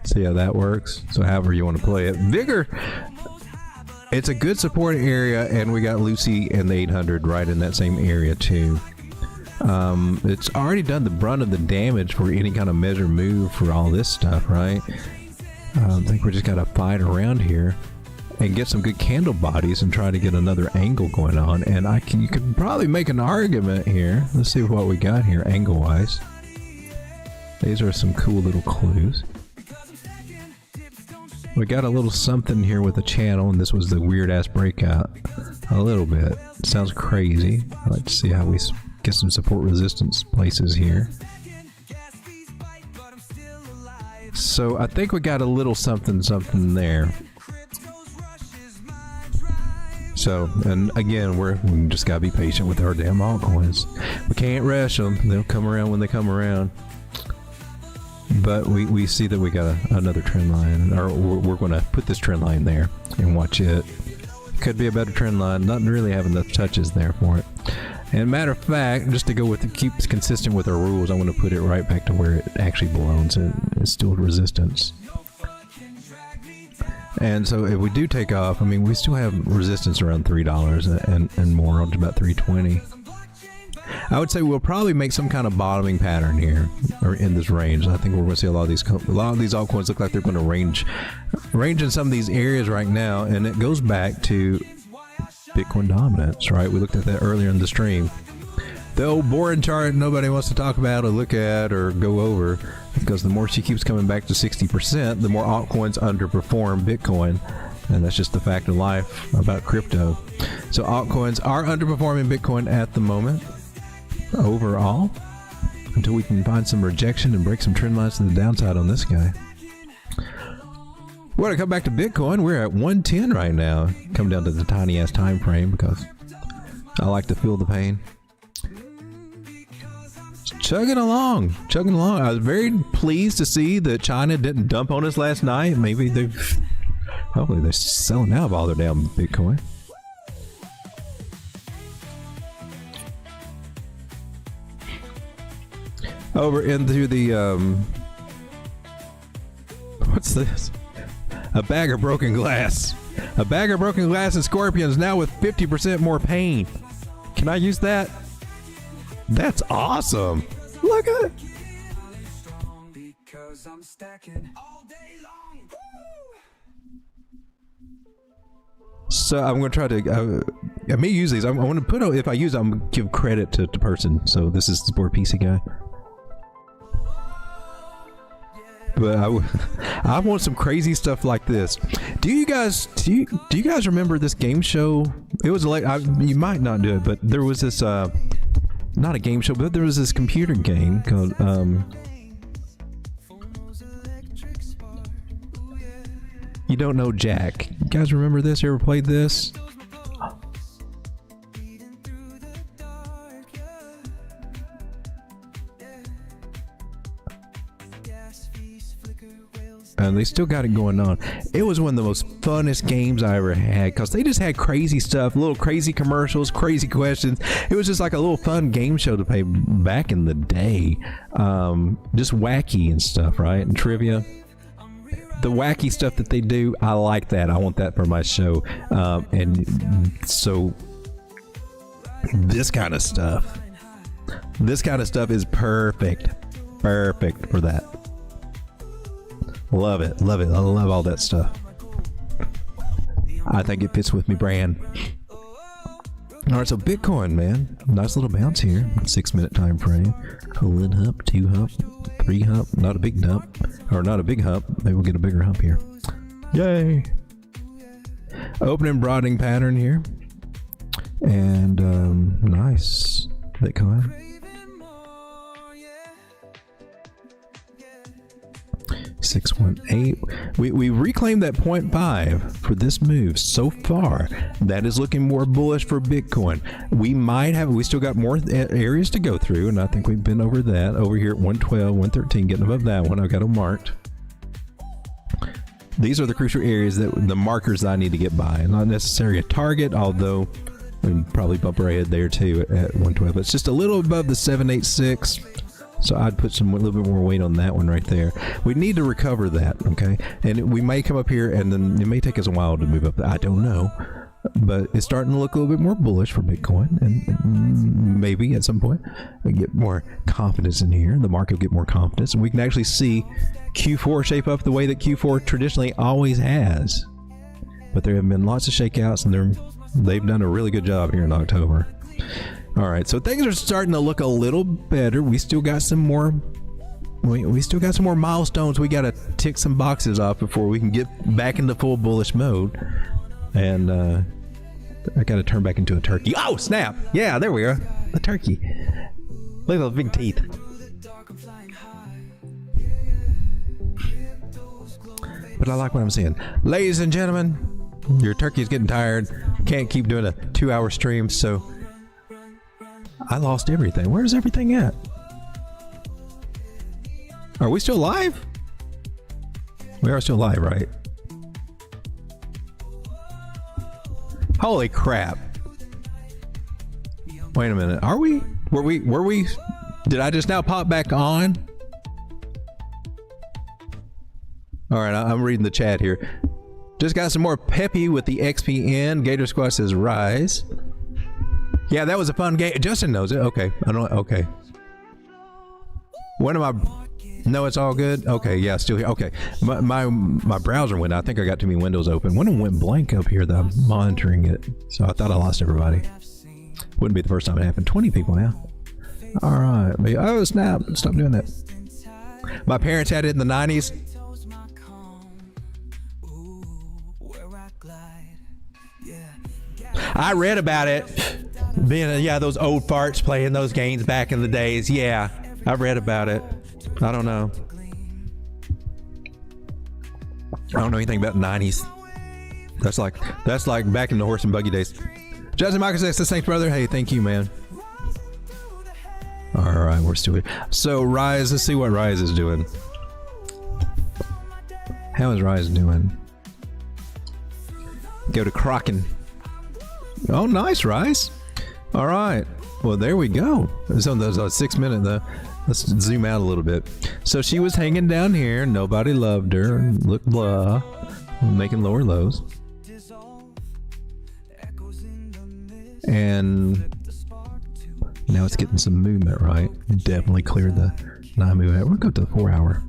See how that works. So however you want to play it. Vigor, it's a good support area, and we got Lucy and the 800 right in that same area too. It's already done the brunt of the damage for any kind of measure move for all this stuff, right? I think we just got to fight around here and get some good candle bodies and try to get another angle going on. And you can probably make an argument here. Let's see what we got here angle wise. These are some cool little clues. We got a little something here with the channel, and this was the weird ass breakout. A little bit. Sounds crazy. I'd like to see how we get some support resistance places here. So I think we got a little something there. So, and again, we just gotta be patient with our damn altcoins. We can't rush them. They'll come around when they come around. But we see that we got another trend line, or we're going to put this trend line there and watch it. Could be a better trend line. Not really have enough touches there for it. And matter of fact, just to go with it, keeps consistent with our rules, I'm going to put it right back to where it actually belongs. It's still resistance. And so if we do take off, I mean, we still have resistance around $3 and more, up to about $3.20. I would say we'll probably make some kind of bottoming pattern here, or in this range. I think we're going to see a lot of these altcoins look like they're going to range in some of these areas right now, and it goes back to Bitcoin dominance, right? We looked at that earlier in the stream. The old boring chart nobody wants to talk about or look at or go over, because the more she keeps coming back to 60%, the more altcoins underperform Bitcoin. And that's just the fact of life about crypto. So altcoins are underperforming Bitcoin at the moment, overall, until we can find some rejection and break some trend lines to the downside on this guy. We're going to come back to Bitcoin. We're at 110 right now. Come down to the tiny ass time frame because I like to feel the pain. Chugging along. I was very pleased to see that China didn't dump on us last night. Hopefully they're selling out of all their damn Bitcoin. Over into the what's this? A bag of broken glass. A bag of broken glass and scorpions now with 50% more pain. Can I use that? That's awesome. Look at it. So I'm going to try to, I may use these. I want to put, if I use them, I'm going to give credit to the person. So this is the poor PC guy. But I want some crazy stuff like this. Do you guys remember this game show? It was like, you might not do it, but there was this, not a game show, but there was this computer game called, You Don't Know Jack. You guys remember this? You ever played this? And they still got it going on. It was one of the most funnest games I ever had, because they just had crazy stuff, little crazy commercials, crazy questions. It was just like a little fun game show to play back in the day. Just wacky and stuff, right? And trivia. The wacky stuff that they do, I like that. I want that for my show. And so this kind of stuff is perfect for that. Love it. I love all that stuff. I think it fits with me brand. All right, so Bitcoin, man, nice little bounce here. 6 minute time frame. A lid hump, 2 hump, 3 hump. Not a big dump, or not a big hump. Maybe we'll get a bigger hump here. Yay! Opening broadening pattern here, and nice Bitcoin. 618. We reclaimed that 0.5 for this move so far. That is looking more bullish for Bitcoin. We still got more areas to go through, and I think we've been over that. Over here at 112, 113, getting above that one. I've got them marked. These are the crucial areas, the markers that I need to get by. Not necessarily a target, although we probably bump our head there too at 112. It's just a little above the 786. So I'd put a little bit more weight on that one right there. We need to recover that, okay? And we may come up here, and then it may take us a while to move up. I don't know. But it's starting to look a little bit more bullish for Bitcoin. And maybe at some point we get more confidence in here. The market will get more confidence. And we can actually see Q4 shape up the way that Q4 traditionally always has. But there have been lots of shakeouts, and they've done a really good job here in October. All right, so things are starting to look a little better. We still got some more we still got some more milestones. We got to tick some boxes off before we can get back into full bullish mode. And I got to turn back into a turkey. Oh, snap. Yeah, there we are. A turkey. Look at those big teeth. But I like what I'm seeing. Ladies and gentlemen, your turkey's getting tired. Can't keep doing a 2-hour stream, so I lost everything. Where's everything at? Are we still live? We are still live, right? Holy crap. Wait a minute. Are we? Were we? Did I just now pop back on? All right, I'm reading the chat here. Just got some more peppy with the XPN. Gator Squad says rise. Yeah, that was a fun game. Justin knows it. Okay, I don't. Okay. When am I? No, it's all good. Okay, yeah, still here. Okay, my browser went out. I think I got too many windows open. One of them went blank up here that I'm monitoring it. So I thought I lost everybody. Wouldn't be the first time it happened. 20 people now. All right. Oh snap! Stop doing that. My parents had it in the 90s. I read about it. Being those old farts playing those games back in the days. Yeah, I read about it. I don't know. I don't know anything about the 90s. That's like back in the horse and buggy days. Justin Michael says, thanks, brother. Hey, thank you, man. All right, we're still here. So Rise, let's see what Rise is doing. How is Rise doing? Go to Kraken. Oh, nice, Rise. All right. Well, there we go. It's on those 6 minute though. Let's zoom out a little bit. So she was hanging down here. Nobody loved her. Looked blah. Making lower lows. And now it's getting some movement, right? Definitely cleared the 9 movement. We'll go to the 4 hour.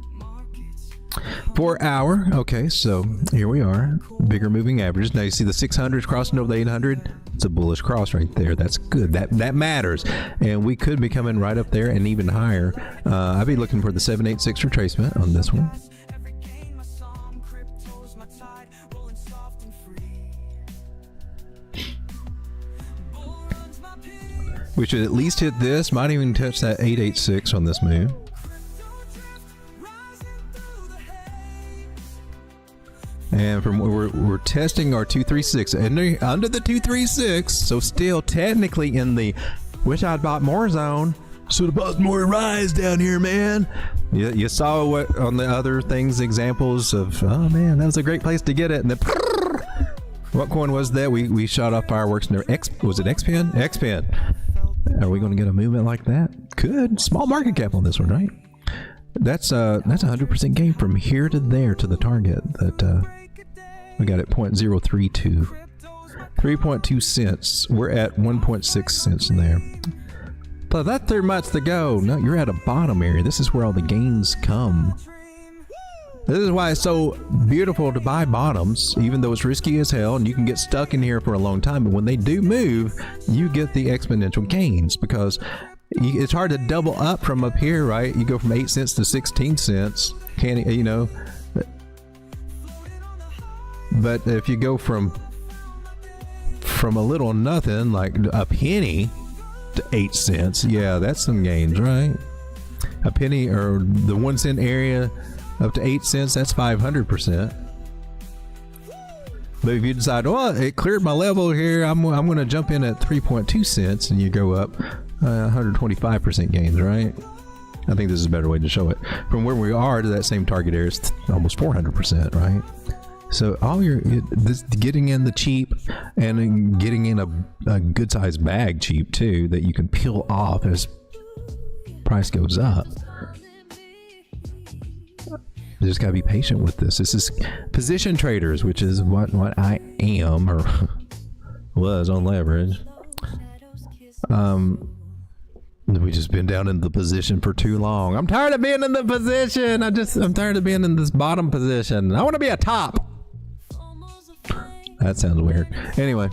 4 hour. Okay, so here we are. Bigger moving averages. Now you see the 600s crossing over the 800. It's a bullish cross right there. That's good. That matters. And we could be coming right up there and even higher. I'd be looking for the 786 retracement on this one. We should at least hit this. Might even touch that 886 on this move. And from we're testing our 236 and under the 236, so still technically in the wish I'd bought more zone. Should have bought more Rise down here, man. You saw what on the other things, examples of, oh man, that was a great place to get it. And then what coin was that? We shot off fireworks in there. Was it XPen? XPen. Are we going to get a movement like that? Could. Small market cap on this one, right? That's 100% gain from here to there to the target that we got at 0.032. 3.2 cents. We're at 1.6 cents there. But that's 3 months to go. No, you're at a bottom area. This is where all the gains come. This is why it's so beautiful to buy bottoms, even though it's risky as hell and you can get stuck in here for a long time. But when they do move, you get the exponential gains because it's hard to double up from up here, right? You go from 8 cents to 16 cents. You know. But if you go from a little nothing, like a penny, to 8 cents, yeah, that's some gains, right? A penny or the 1 cent area up to 8 cents, that's 500%. But if you decide, well, it cleared my level here, I'm going to jump in at 3.2 cents, and you go up 125% gains, right? I think this is a better way to show it. From where we are to that same target area is almost 400%, right? So all this getting in the cheap and getting in a good sized bag cheap too that you can peel off as price goes up. You just gotta be patient with this. This is position traders, which is what I am or was on leverage. We just been down in the position for too long. I'm tired of being in the position. I'm tired of being in this bottom position. I want to be a top. That sounds weird. Anyway,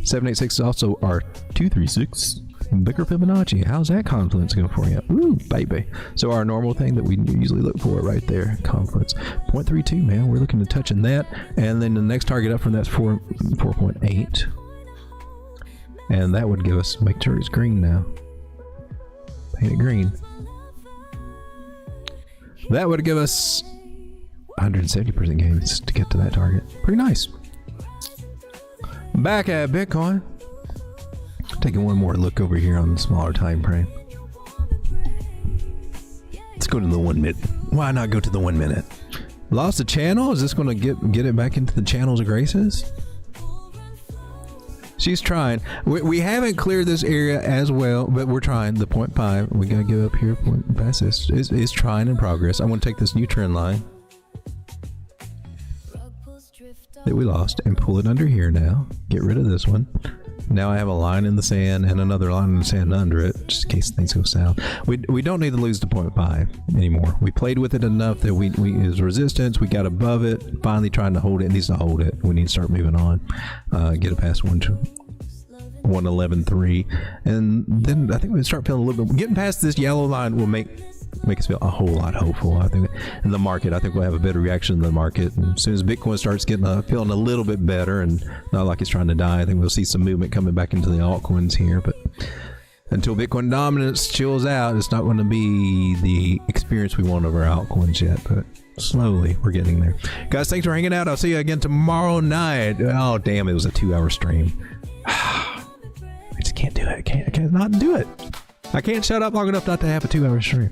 786 is also our 236. Bigger Fibonacci. How's that confluence going for you? Ooh, baby. So our normal thing that we usually look for right there, confluence. 0.32, man. We're looking to touching that. And then the next target up from that's 4.8. And that would give us, make sure it's green now. Paint it green. That would give us 170% gains to get to that target. Pretty nice. Back at Bitcoin. Taking one more look over here on the smaller time frame. Let's go to the 1 minute. Why not go to the 1 minute? Lost the channel? Is this going to get it back into the channels of graces? She's trying. We haven't cleared this area as well, but we're trying. The 0.5. We got to get up here. Point past this. It's trying in progress. I want to take this new trend line that we lost and pull it under here now. Get rid of this one. Now I have a line in the sand and another line in the sand under it, just in case things go south. We don't need to lose the 0.5 anymore. We played with it enough that we is resistance. We got above it. Finally trying to hold it. It needs to hold it. We need to start moving on. Get it past 111.3, and then I think we start feeling a little bit. Getting past this yellow line will make us feel a whole lot hopeful. I think in the market, I think we'll have a better reaction in the market. And as soon as Bitcoin starts getting feeling a little bit better and not like it's trying to die, I think we'll see some movement coming back into the altcoins here. But until Bitcoin dominance chills out, it's not going to be the experience we want of our altcoins yet. But slowly, we're getting there. Guys, thanks for hanging out. I'll see you again tomorrow night. Oh, damn, it was a 2-hour stream. I just can't do it. I can't not do it. I can't shut up long enough not to have a 2-hour stream.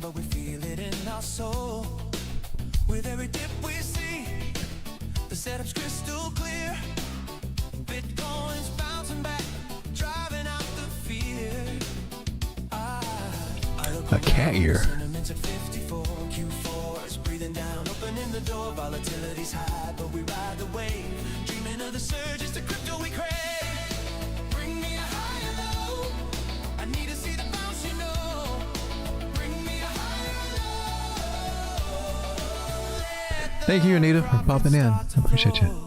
But we feel it in our soul. With every dip we see, the setup's crystal clear. Bitcoin's bouncing back, driving out the fear. A cat ear. Sentiments at 54, Q4 is breathing down, opening the door. Volatility's high, but we ride the wave. Dreaming of the surge, it's the crypto we crave. Bring me a higher low. I need to see the bounce, you know. Thank you, Anita, for popping in. I appreciate you.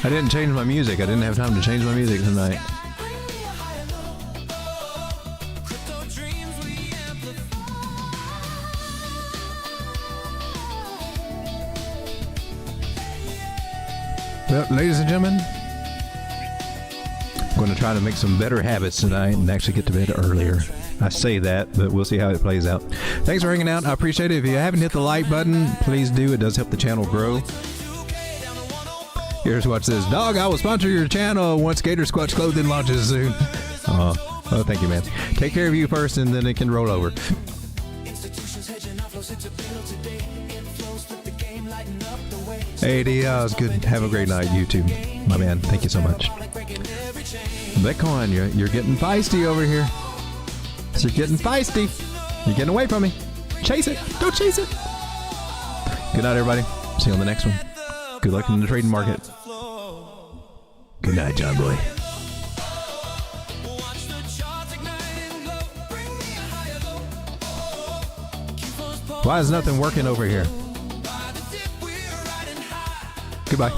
I didn't change my music. I didn't have time to change my music tonight. Well, ladies and gentlemen, I'm going to try to make some better habits tonight and actually get to bed earlier. I say that, but we'll see how it plays out. Thanks for hanging out. I appreciate it. If you haven't hit the like button, please do. It does help the channel grow. Here's what says, Dog, I will sponsor your channel once Gator Squatch clothing launches soon. Oh, thank you, man. Take care of you first, and then it can roll over. Hey, it's good. Have a great night, YouTube. My man, thank you so much. Bitcoin, you're getting feisty over here. You're getting feisty. You're getting away from me. Chase it. Don't chase it. Good night, everybody. See you on the next one. Good luck in the trading market. Good night, John Boy. Why is nothing working over here? Goodbye.